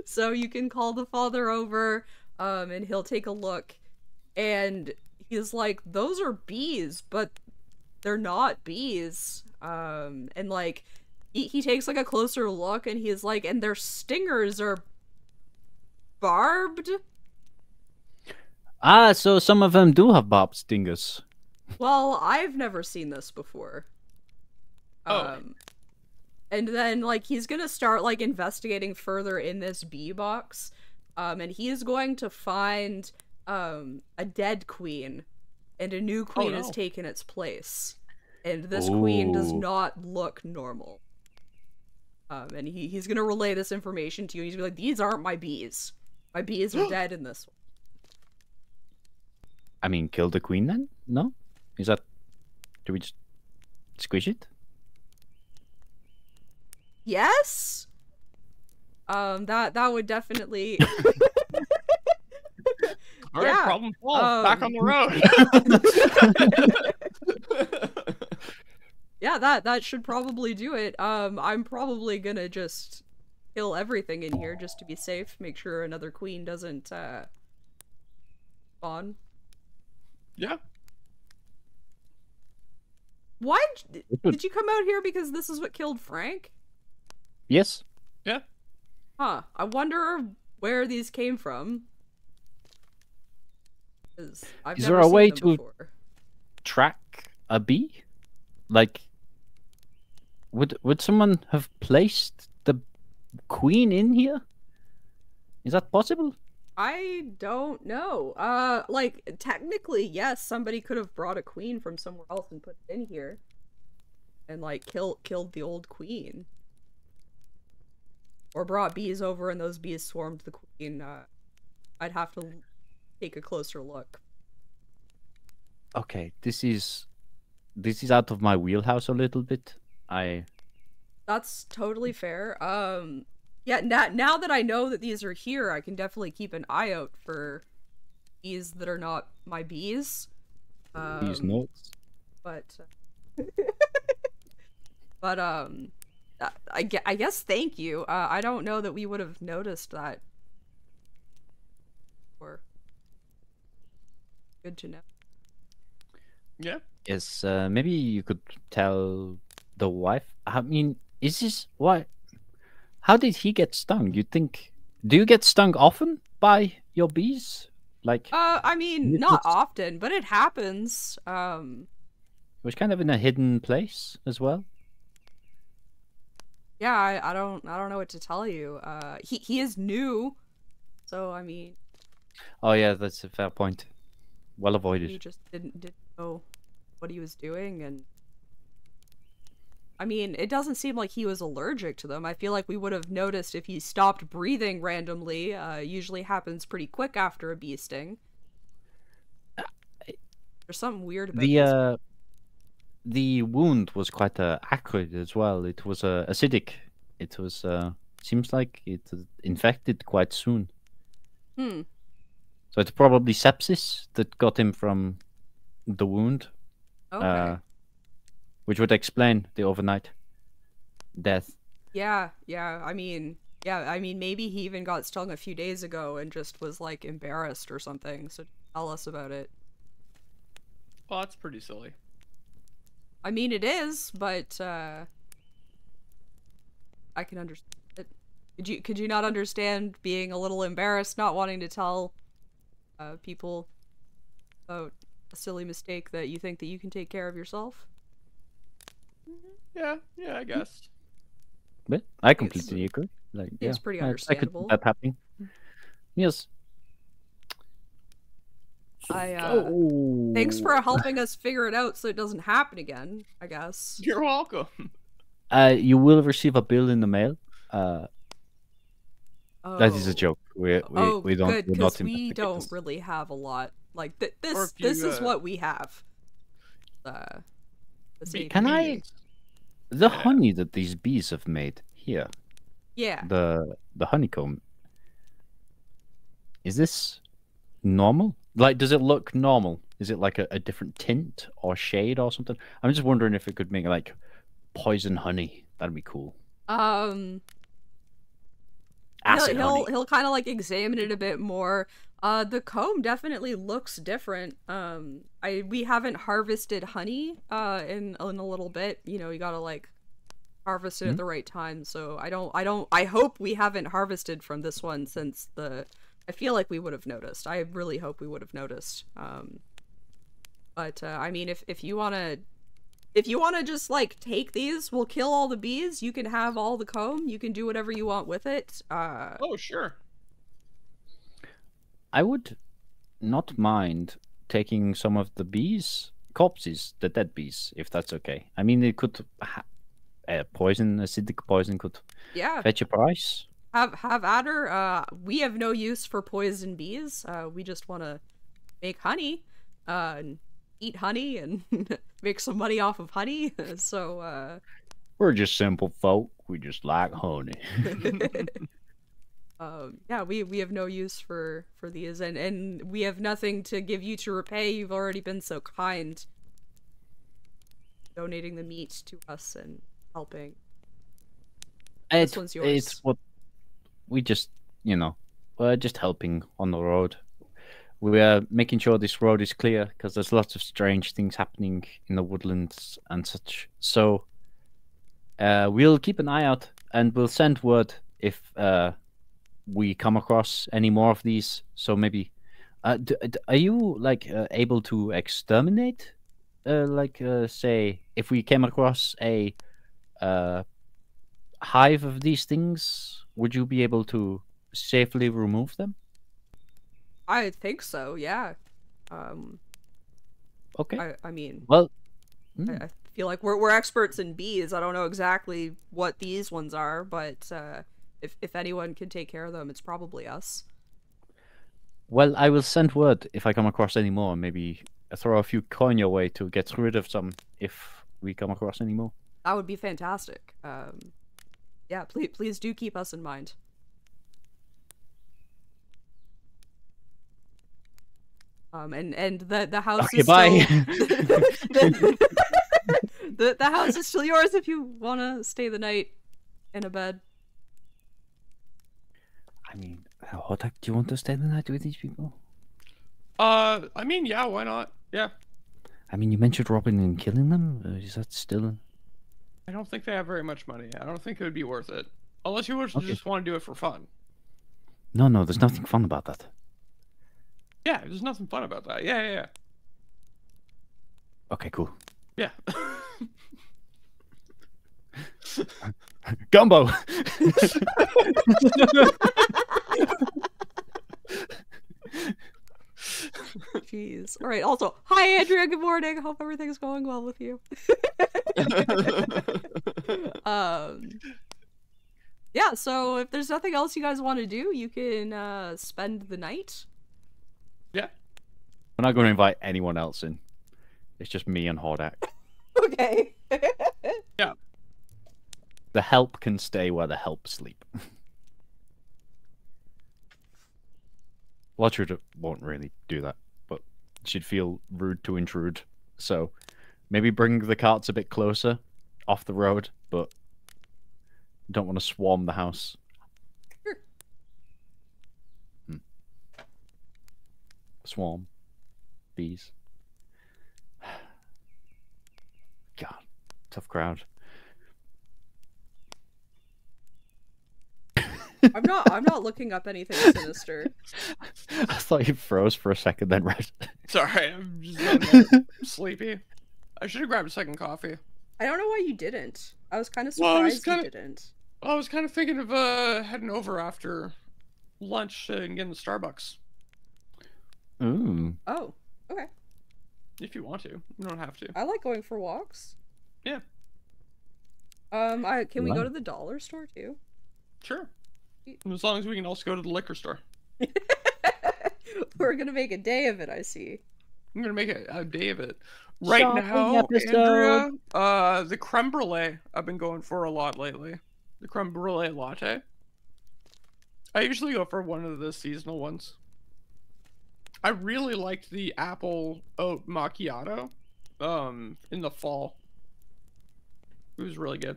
S1: So you can call the father over, and he'll take a look, and he's like, those are bees, but they're not bees. And like, he takes like a closer look, and he's like, and their stingers are barbed?
S3: Ah, so some of them do have barbed stingers.
S1: Well, I've never seen this before.
S2: Oh.
S1: And then, like, he's gonna start, like, investigating further in this bee box. And he is going to find, a dead queen. And a new queen has taken its place. And this queen does not look normal. And he's gonna relay this information to you. He's gonna be like, these aren't my bees. My bees are dead in this one.
S3: I mean, kill the queen then? No? Is that... Do we just squish it?
S1: Yes? That would definitely...
S2: Alright,
S1: yeah.
S2: problem solved. Back on the road.
S1: Yeah, that should probably do it. I'm probably gonna just kill everything in here just to be safe. Make sure another queen doesn't, spawn.
S2: Yeah.
S1: Why did you come out here because this is what killed Frank?
S3: Yes.
S2: Yeah.
S1: Huh. I wonder where these came from. I've
S3: Is
S1: never
S3: there a
S1: seen
S3: way
S1: them
S3: to
S1: before.
S3: track a bee? Like, would someone have placed the queen in here? Is that possible?
S1: I don't know. Like, technically, yes, somebody could have brought a queen from somewhere else and put it in here. And, like, killed the old queen. Or brought bees over and those bees swarmed the queen. I'd have to take a closer look.
S3: Okay, this is out of my wheelhouse a little bit.
S1: That's totally fair. Yeah, now that I know that these are here, I can definitely keep an eye out for bees that are not my bees.
S3: These notes.
S1: But, but I guess thank you. I don't know that we would have noticed that. Or good to know.
S2: Yeah.
S3: Yes, maybe you could tell the wife. I mean, is this why? How did he get stung? Do you get stung often by your bees? Like,
S1: I mean, not often, but it happens.
S3: It was kind of in a hidden place as well.
S1: Yeah, I don't know what to tell you. He is new, so I mean.
S3: Oh yeah, that's a fair point. Well avoided.
S1: He just didn't know what he was doing, and I mean, it doesn't seem like he was allergic to them. I feel like we would have noticed if he stopped breathing randomly. Usually happens pretty quick after a bee sting. There's something weird about this.
S3: The wound was quite acrid as well. It was acidic. It was seems like it infected quite soon. So it's probably sepsis that got him from the wound.
S1: Okay.
S3: Which would explain the overnight death.
S1: Yeah. I mean, maybe he even got stung a few days ago and just was like embarrassed or something. So tell us about it.
S2: Well, that's pretty silly.
S1: I mean, it is, but I can understand it. Could you not understand being a little embarrassed, not wanting to tell people about a silly mistake that you think that you can take care of yourself?
S2: Yeah, I guess.
S3: But I completely agree. Like,
S1: it's pretty understandable.
S3: I could see that happening. Yes.
S1: Thanks for helping us figure it out so it doesn't happen again, I guess.
S2: You're welcome.
S3: You will receive a bill in the mail. That is a joke. We don't.
S1: Good, because we don't really have a lot. Like this is what we have.
S3: Can I? The honey that these bees have made here.
S1: Yeah.
S3: The honeycomb. Is this normal? Like, does it look normal? Is it like a different tint or shade or something? I'm just wondering if it could make like poison honey. That'd be cool.
S1: Acid honey. He'll kind of like examine it a bit more. The comb definitely looks different. We haven't harvested honey in a little bit. You know, you gotta like harvest it at the right time. So I hope we haven't harvested from this one since I feel like we would have noticed. I really hope we would have noticed. But I mean, if you wanna just like take these, we'll kill all the bees. You can have all the comb. You can do whatever you want with it.
S2: Oh, sure.
S3: I would not mind taking some of the bees' corpses, the dead bees, if that's okay. I mean, it could acidic poison could fetch a price.
S1: Have at her. We have no use for poison bees. We just want to make honey, and eat honey, and make some money off of honey. So
S3: we're just simple folk. We just like honey.
S1: Yeah, we have no use for these, and we have nothing to give you to repay. You've already been so kind, donating the meat to us and helping. This one's yours.
S3: It's what we just, we're just helping on the road. We are making sure this road is clear because there's lots of strange things happening in the woodlands and such. So we'll keep an eye out and we'll send word if we come across any more of these. So maybe are you like able to exterminate say if we came across a hive of these things, would you be able to safely remove them?
S1: I think so, yeah.
S3: Okay.
S1: I mean,
S3: well,
S1: I feel like we're experts in bees. I don't know exactly what these ones are, but if anyone can take care of them, it's probably us.
S3: Well, I will send word if I come across any more. Maybe throw a few coin your way to get rid of some if we come across any more.
S1: That would be fantastic. Yeah, please do keep us in mind. And the house is
S3: bye.
S1: Still... the house is still yours if you want to stay the night in a bed.
S3: I mean, do you want to stay the night with these people?
S2: I mean, yeah, why not? Yeah.
S3: I mean, you mentioned robbing and killing them. Is that still?
S2: I don't think they have very much money. I don't think it would be worth it. Unless you just want to do it for fun.
S3: No, there's nothing fun about that.
S2: Yeah, there's nothing fun about that. Yeah.
S3: Okay, cool.
S2: Yeah.
S3: Gumbo!
S1: Jeez. All right. Also, hi, Andrea. Good morning. Hope everything's going well with you. Yeah. So if there's nothing else you guys want to do, you can spend the night.
S2: Yeah.
S3: We're not going to invite anyone else in. It's just me and Hordak.
S1: Okay.
S2: Yeah.
S3: The help can stay where the help sleep. Lotrude won't really do that, but she'd feel rude to intrude. So maybe bring the carts a bit closer off the road, but don't want to swarm the house.
S1: Sure.
S3: Swarm. Bees. God, tough crowd.
S1: I'm not looking up anything sinister.
S3: I thought you froze for a second, then read.
S2: Sorry, I'm just sleepy. I should have grabbed a second coffee.
S1: I don't know why you didn't. I was kind of surprised you didn't.
S2: I was kind of thinking of heading over after lunch and getting the Starbucks.
S3: Ooh.
S1: Oh, okay.
S2: If you want to, you don't have to.
S1: I like going for walks.
S2: Yeah.
S1: Can we go to the dollar store too?
S2: Sure. As long as we can also go to the liquor store.
S1: We're gonna make a day of it, I see.
S2: I'm gonna make a day of it. Right
S3: Shopping
S2: now,
S3: episode.
S2: Andrea, the creme brulee I've been going for a lot lately. The creme brulee latte. I usually go for one of the seasonal ones. I really liked the apple oat macchiato in the fall. It was really good.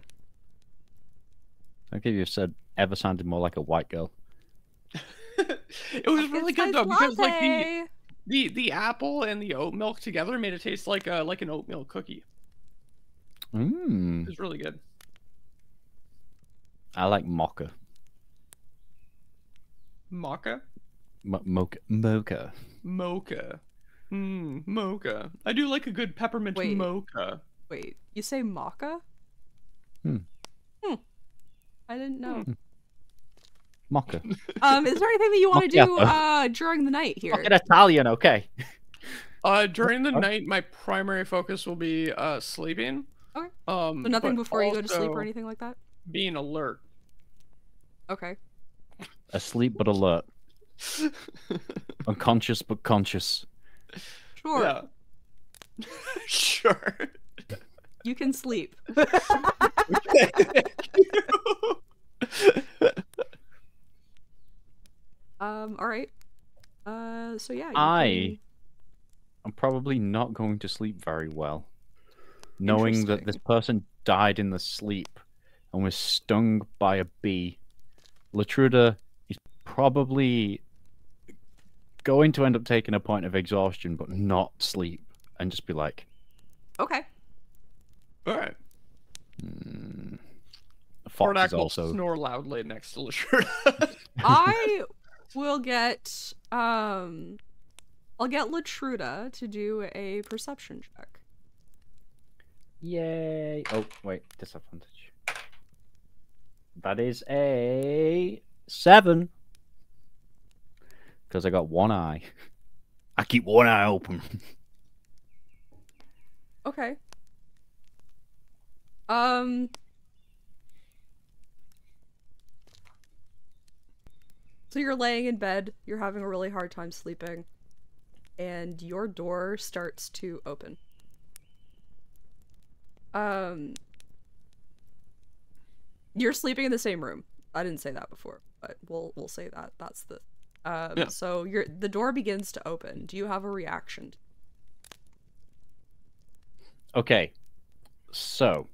S3: I think you said ever sounded more like a white girl.
S2: It was really good though, because like
S1: latte.
S2: the apple and the oat milk together made it taste like an oatmeal cookie.
S3: Mmm.
S2: It was really good.
S3: I like mocha.
S2: Mocha?
S3: Mocha.
S2: Mocha. Mocha. I do like a good peppermint mocha.
S1: Wait, you say maca? I didn't know.
S3: Mocha.
S1: Is there anything that you want to do during the night here?
S3: Fucking Italian, okay.
S2: During the night, my primary focus will be sleeping.
S1: Okay. So nothing before you go to sleep or anything like that?
S2: Being alert.
S1: Okay.
S3: Asleep but alert. Unconscious but conscious.
S1: Sure.
S2: Yeah. Sure.
S1: You can sleep. All right. So yeah.
S3: I'm probably not going to sleep very well, knowing that this person died in the sleep and was stung by a bee. Latruda is probably going to end up taking a point of exhaustion, but not sleep, and just be like,
S1: okay.
S2: All right.
S3: Fox is also
S2: snore loudly next to Latruda.
S1: I will get I'll get Latruda to do a perception check.
S3: Yay! Oh wait, disadvantage. That is a 7. Because I got one eye. I keep one eye open.
S1: Okay. So you're laying in bed, you're having a really hard time sleeping, and your door starts to open. You're sleeping in the same room. I didn't say that before, but we'll say that. That's the
S2: yeah.
S1: So the door begins to open. Do you have a reaction?
S3: Okay. So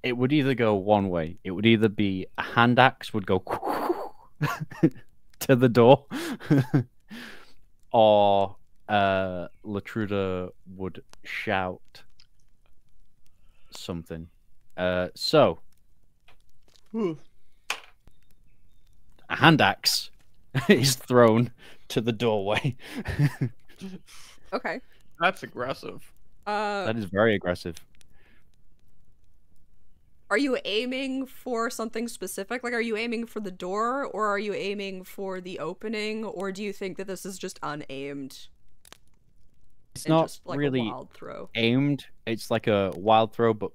S3: it would either go one way. It would either be a hand axe would go to the door, or Latruda would shout something. So a hand axe is thrown to the doorway.
S1: Okay.
S2: That's aggressive.
S3: That is very aggressive.
S1: Are you aiming for something specific? Like, are you aiming for the door, or are you aiming for the opening, or do you think that this is just unaimed?
S3: It's not
S1: just, like,
S3: really
S1: a wild throw.
S3: Aimed. It's like a wild throw, but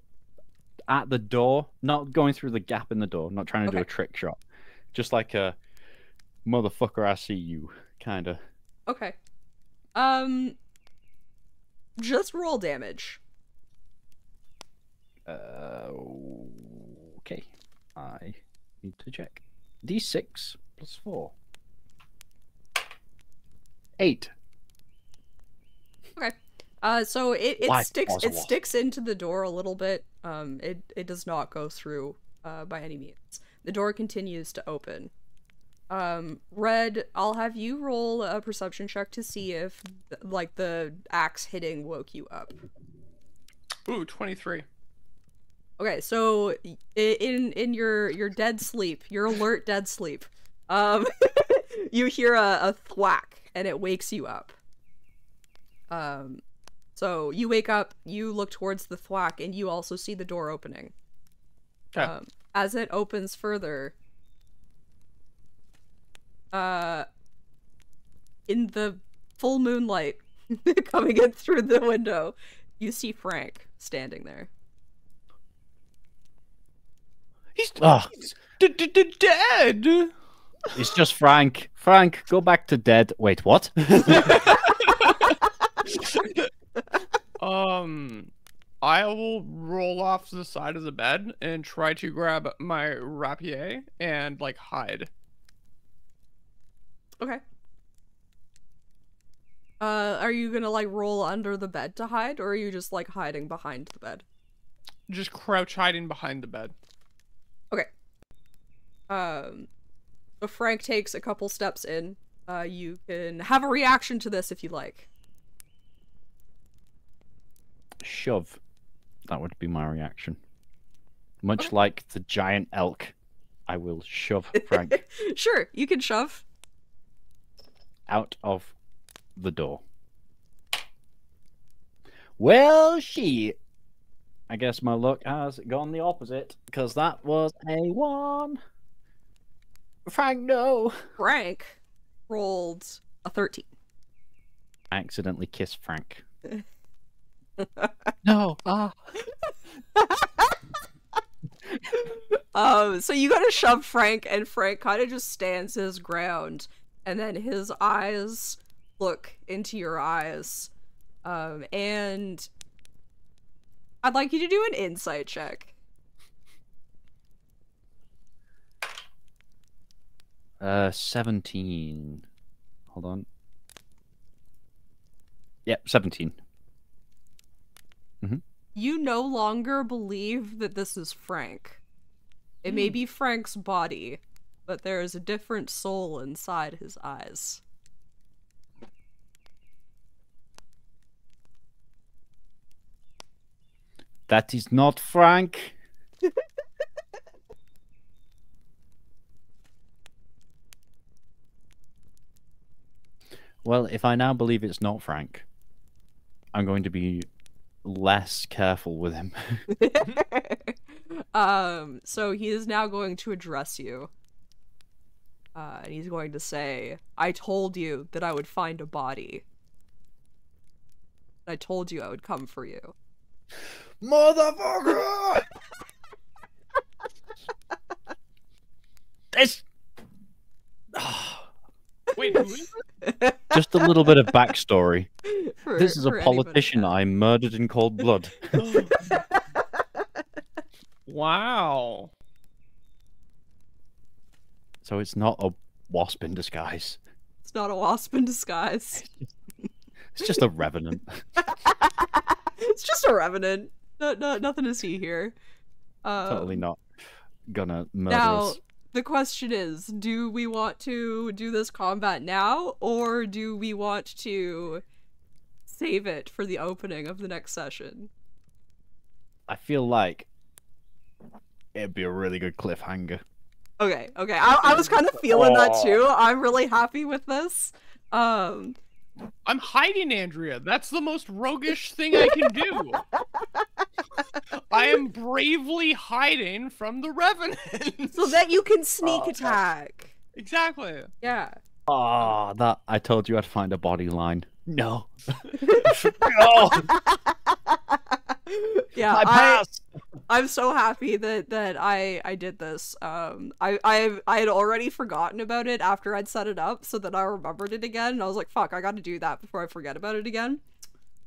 S3: at the door, not going through the gap in the door, not trying to do a trick shot. Just like a motherfucker, I see you, kind of.
S1: Okay. Just roll damage.
S3: Okay. I need to check. D6 plus 4. 8.
S1: Okay. So it sticks into the door a little bit. It does not go through by any means. The door continues to open. Red, I'll have you roll a perception check to see if like the axe hitting woke you up.
S2: Ooh, 23.
S1: Okay, so in your dead sleep, your alert dead sleep, you hear a thwack and it wakes you up. So you wake up, you look towards the thwack, and you also see the door opening.
S2: Okay.
S1: As it opens further, in the full moonlight coming in through the window, you see Frank standing there.
S2: He's dead.
S3: It's just Frank. Frank, go back to dead. Wait, what?
S2: I will roll off to the side of the bed and try to grab my rapier and like hide.
S1: Okay. Are you gonna like roll under the bed to hide, or are you just like hiding behind the bed?
S2: Just crouch hiding behind the bed.
S1: Okay. So Frank takes a couple steps in. You can have a reaction to this if you like.
S3: Shove. That would be my reaction. Much like the giant elk, I will shove Frank
S1: Sure, you can shove.
S3: out of the door. Well, shit. I guess my luck has gone the opposite, because that was a 1. Frank, no.
S1: Frank rolled a 13.
S3: I accidentally kissed Frank. No.
S1: So you gotta shove Frank, and Frank kind of just stands his ground, and then his eyes look into your eyes. And I'd like you to do an insight check.
S3: 17. Hold on. Yep, 17.
S1: You no longer believe that this is Frank. It may be Frank's body, but there is a different soul inside his eyes.
S3: That is not Frank. Well, if I now believe it's not Frank, I'm going to be less careful with him.
S1: So he is now going to address you. And he's going to say, I told you that I would find a body. I told you I would come for you.
S3: Motherfucker! This...
S2: Wait, who is it?
S3: Just a little bit of backstory.
S1: For,
S3: This is a
S1: for
S3: politician
S1: anybody.
S3: I murdered in cold blood.
S2: Wow.
S3: So it's not a wasp in disguise.
S1: It's not a wasp in disguise.
S3: It's just a revenant.
S1: It's just a revenant. Nothing to see here.
S3: Totally not gonna murder
S1: Now,
S3: us.
S1: the question is, do we want to do this combat now, or do we want to save it for the opening of the next session?
S3: I feel like it'd be a really good cliffhanger.
S1: Okay. I was kind of feeling that too. I'm really happy with this.
S2: I'm hiding, Andrea. That's the most roguish thing I can do. I am bravely hiding from the Revenant.
S1: So that you can sneak attack.
S2: Exactly.
S1: Yeah.
S3: Ah, that I told you I'd find a body line. No. No.
S1: Yeah,
S3: My pass.
S1: I'm so happy that I did this. I had already forgotten about it after I'd set it up, so that I remembered it again, and I was like, fuck, I gotta do that before I forget about it again.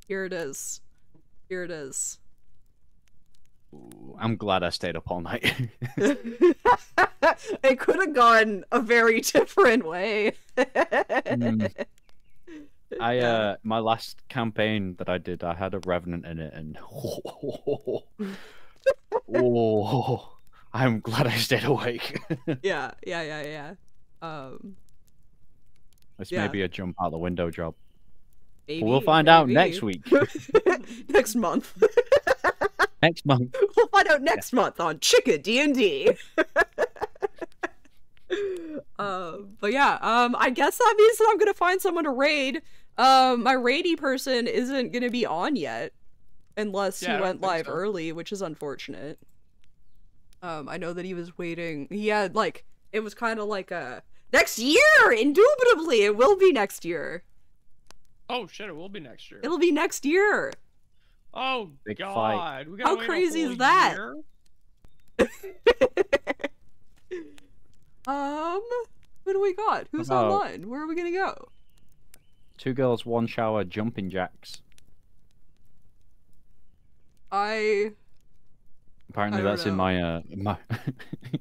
S1: Here it is. Here it is.
S3: Ooh, I'm glad I stayed up all night.
S1: It could have gone a very different way.
S3: My last campaign that I did, I had a revenant in it, and oh, I'm glad I stayed awake.
S1: Yeah.
S3: This may be a jump out the window job.
S1: Maybe,
S3: But we'll find out next week.
S1: Next month.
S3: Next month.
S1: We'll find out next month on Chicka D&D. But yeah, I guess that means that I'm gonna find someone to raid. My raidy person isn't gonna be on yet, unless he went live early, which is unfortunate. I know that he was waiting. He had, like, it was kind of like a Next year! Indubitably, it will be next year.
S2: Oh shit, it will be next year.
S1: It'll be next year.
S2: Oh
S3: Big
S2: god.
S3: fight.
S2: We gotta
S1: How
S2: wait
S1: crazy
S2: a whole
S1: is that?
S2: year?
S1: Who do we got? Who's
S3: About-
S1: online? Where are we gonna go?
S3: 2 girls, 1 shower, jumping jacks.
S1: I
S3: Apparently
S1: don't
S3: that's in
S1: know.
S3: my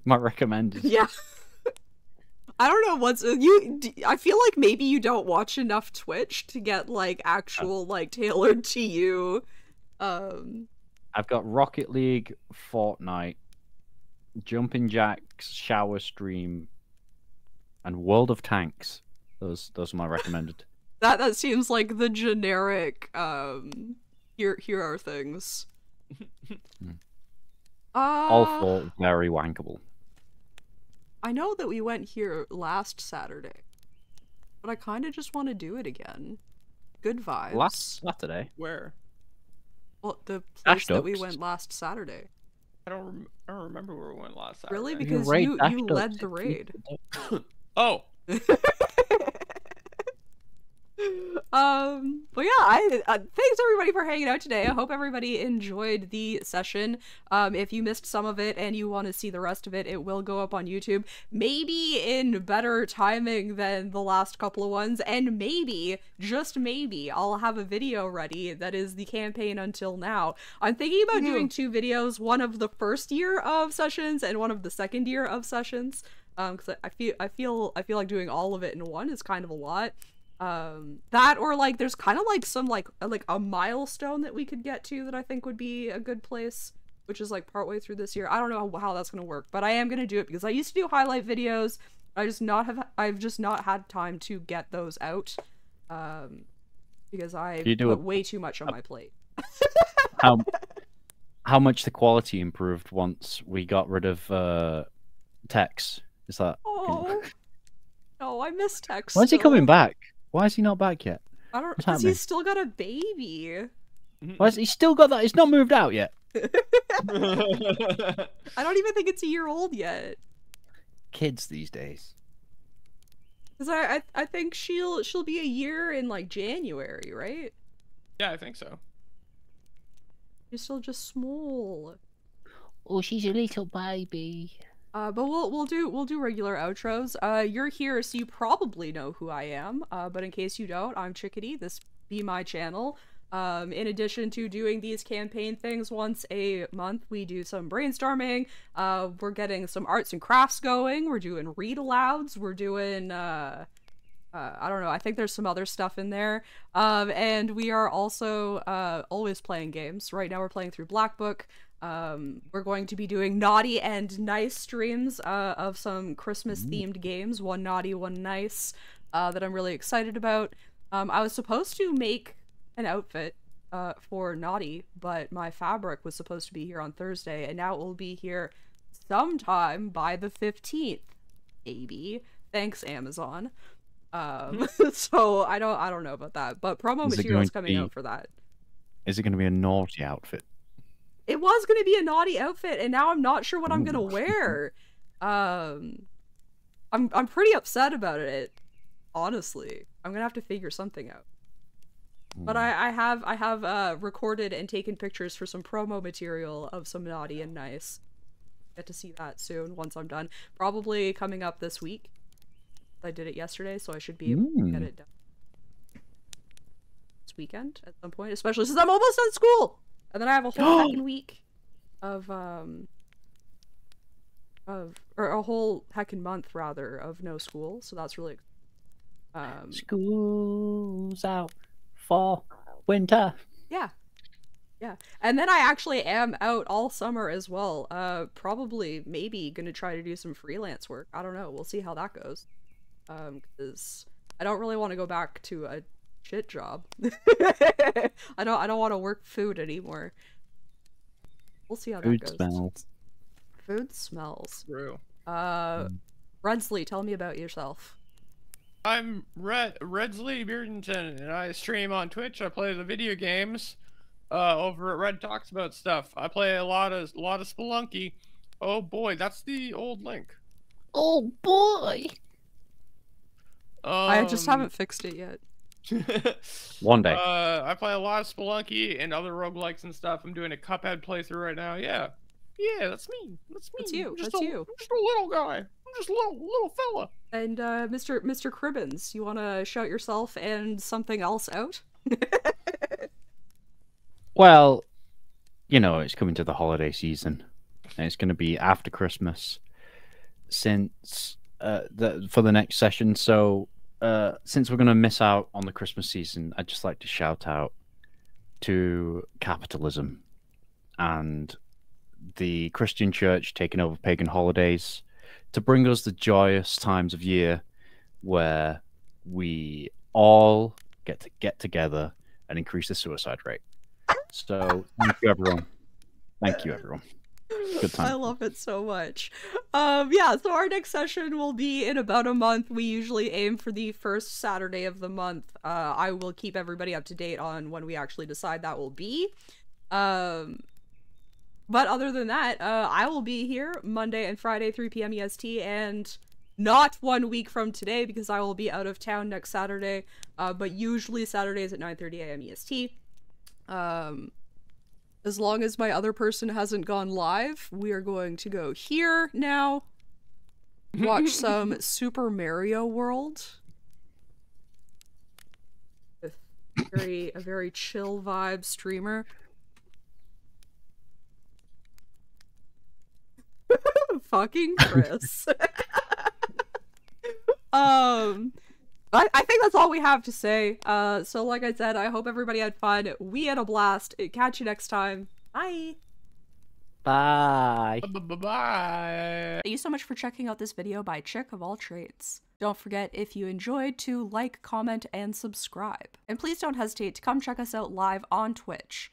S3: my recommended.
S1: Yeah. I don't know what's I feel like maybe you don't watch enough Twitch to get like actual like tailored to you.
S3: I've got Rocket League, Fortnite, Jumping Jacks, Shower Stream, and World of Tanks. Those are my recommended.
S1: That seems like the generic here are things.
S3: All 4 very wankable.
S1: I know that we went here last Saturday, but I kind of just want to do it again. Good vibes.
S3: Last Saturday?
S2: Where?
S1: Well, the place that we
S3: Ducks.
S1: went last Saturday.
S2: I don't remember where we went last Saturday.
S1: Really?
S3: You
S1: Because
S3: raid
S1: you
S3: Dash
S1: led
S3: Ducks
S1: the
S3: if
S1: raid.
S2: Oh.
S1: But yeah, thanks everybody for hanging out today. I hope everybody enjoyed the session. If you missed some of it and you want to see the rest of it, it will go up on YouTube, maybe in better timing than the last couple of ones, and maybe, just maybe, I'll have a video ready that is the campaign until now. I'm thinking about doing 2 videos, one of the first year of sessions and one of the second year of sessions, because I feel like doing all of it in one is kind of a lot. That, or like there's kind of like some like a milestone that we could get to that I think would be a good place, which is like partway through this year. I don't know how that's gonna work, but I am gonna do it because I used to do highlight videos. I've just not had time to get those out, because I put way too much on my plate.
S3: How much the quality improved once we got rid of Tex? Is that?
S1: Oh, no, I miss Tex.
S3: When's he coming back? Why is he not back yet?
S1: I don't. Because he's still got a baby.
S3: Why is he still got that? He's not moved out yet.
S1: I don't even think it's a year old yet.
S3: Kids these days.
S1: Because I think she'll be a year in like January, right?
S2: Yeah, I think so.
S1: She's still just small.
S3: Oh, she's a little baby.
S1: But we'll do regular outros. You're here, so you probably know who I am. But in case you don't, I'm Chickadee. This be my channel. In addition to doing these campaign things once a month, we do some brainstorming. We're getting some arts and crafts going. We're doing read alouds. We're doing I don't know. I think there's some other stuff in there. And we are also always playing games. Right now we're playing through Black Book. We're going to be doing naughty and nice streams of some Christmas themed games, one naughty, one nice, that I'm really excited about. I was supposed to make an outfit for naughty, but my fabric was supposed to be here on Thursday, and now it will be here sometime by the 15th, maybe. Thanks, Amazon. So I don't know about that, but promo material's coming out for that.
S3: Is it going to be a naughty outfit?
S1: It was going to be a naughty outfit, and now I'm not sure what I'm going to wear. I'm pretty upset about it, honestly. I'm going to have to figure something out. But I have recorded and taken pictures for some promo material of some naughty and nice. Get to see that soon once I'm done. Probably coming up this week. I did it yesterday, so I should be able to get it done this weekend at some point, especially since I'm almost done school. And then I have a whole second week of or a whole heckin' month rather of no school, so that's really
S3: school's out for winter.
S1: Yeah. And then I actually am out all summer as well. Probably maybe gonna try to do some freelance work. I don't know. We'll see how that goes. Because I don't really want to go back to a shit job. I don't want to work food anymore. We'll see how that goes.
S3: Smells.
S1: Food smells.
S2: True.
S1: Redsley, tell me about yourself.
S2: I'm Redsley Beardenton, and I stream on Twitch. I play the video games. Over at Red Talks About Stuff. I play a lot of Spelunky. Oh boy, that's the old link.
S3: Oh boy.
S1: I just haven't fixed it yet.
S3: One day.
S2: I play a lot of Spelunky and other roguelikes and stuff. I'm doing a Cuphead playthrough right now. Yeah, that's me. That's me.
S1: That's you.
S2: Just
S1: That's
S2: a,
S1: you.
S2: Just a little guy. I'm just a little fella.
S1: And Mr. Cribbins, you want to shout yourself and something else out?
S3: Well, you know, it's coming to the holiday season, and it's going to be after Christmas since for the next session. So since we're going to miss out on the Christmas season, I'd just like to shout out to capitalism and the Christian church taking over pagan holidays to bring us the joyous times of year where we all get together and increase the suicide rate. So thank you, everyone. Thank you, everyone. Good time.
S1: I love it so much. Yeah, so our next session will be in about a month. We usually aim for the first Saturday of the month. I will keep everybody up to date on when we actually decide that will be. But other than that, I will be here Monday and Friday, 3 p.m. EST, and not 1 week from today because I will be out of town next Saturday, but usually Saturdays at 9:30 a.m. EST. As long as my other person hasn't gone live, we are going to go here now, watch some Super Mario World. A very chill vibe streamer. Fucking Chris. I think that's all we have to say. So like I said, I hope everybody had fun. We had a blast. Catch you next time. Bye.
S3: Bye.
S2: Bye.
S1: Thank you so much for checking out this video by Chick of All Trades. Don't forget, if you enjoyed, to like, comment, and subscribe. And please don't hesitate to come check us out live on Twitch.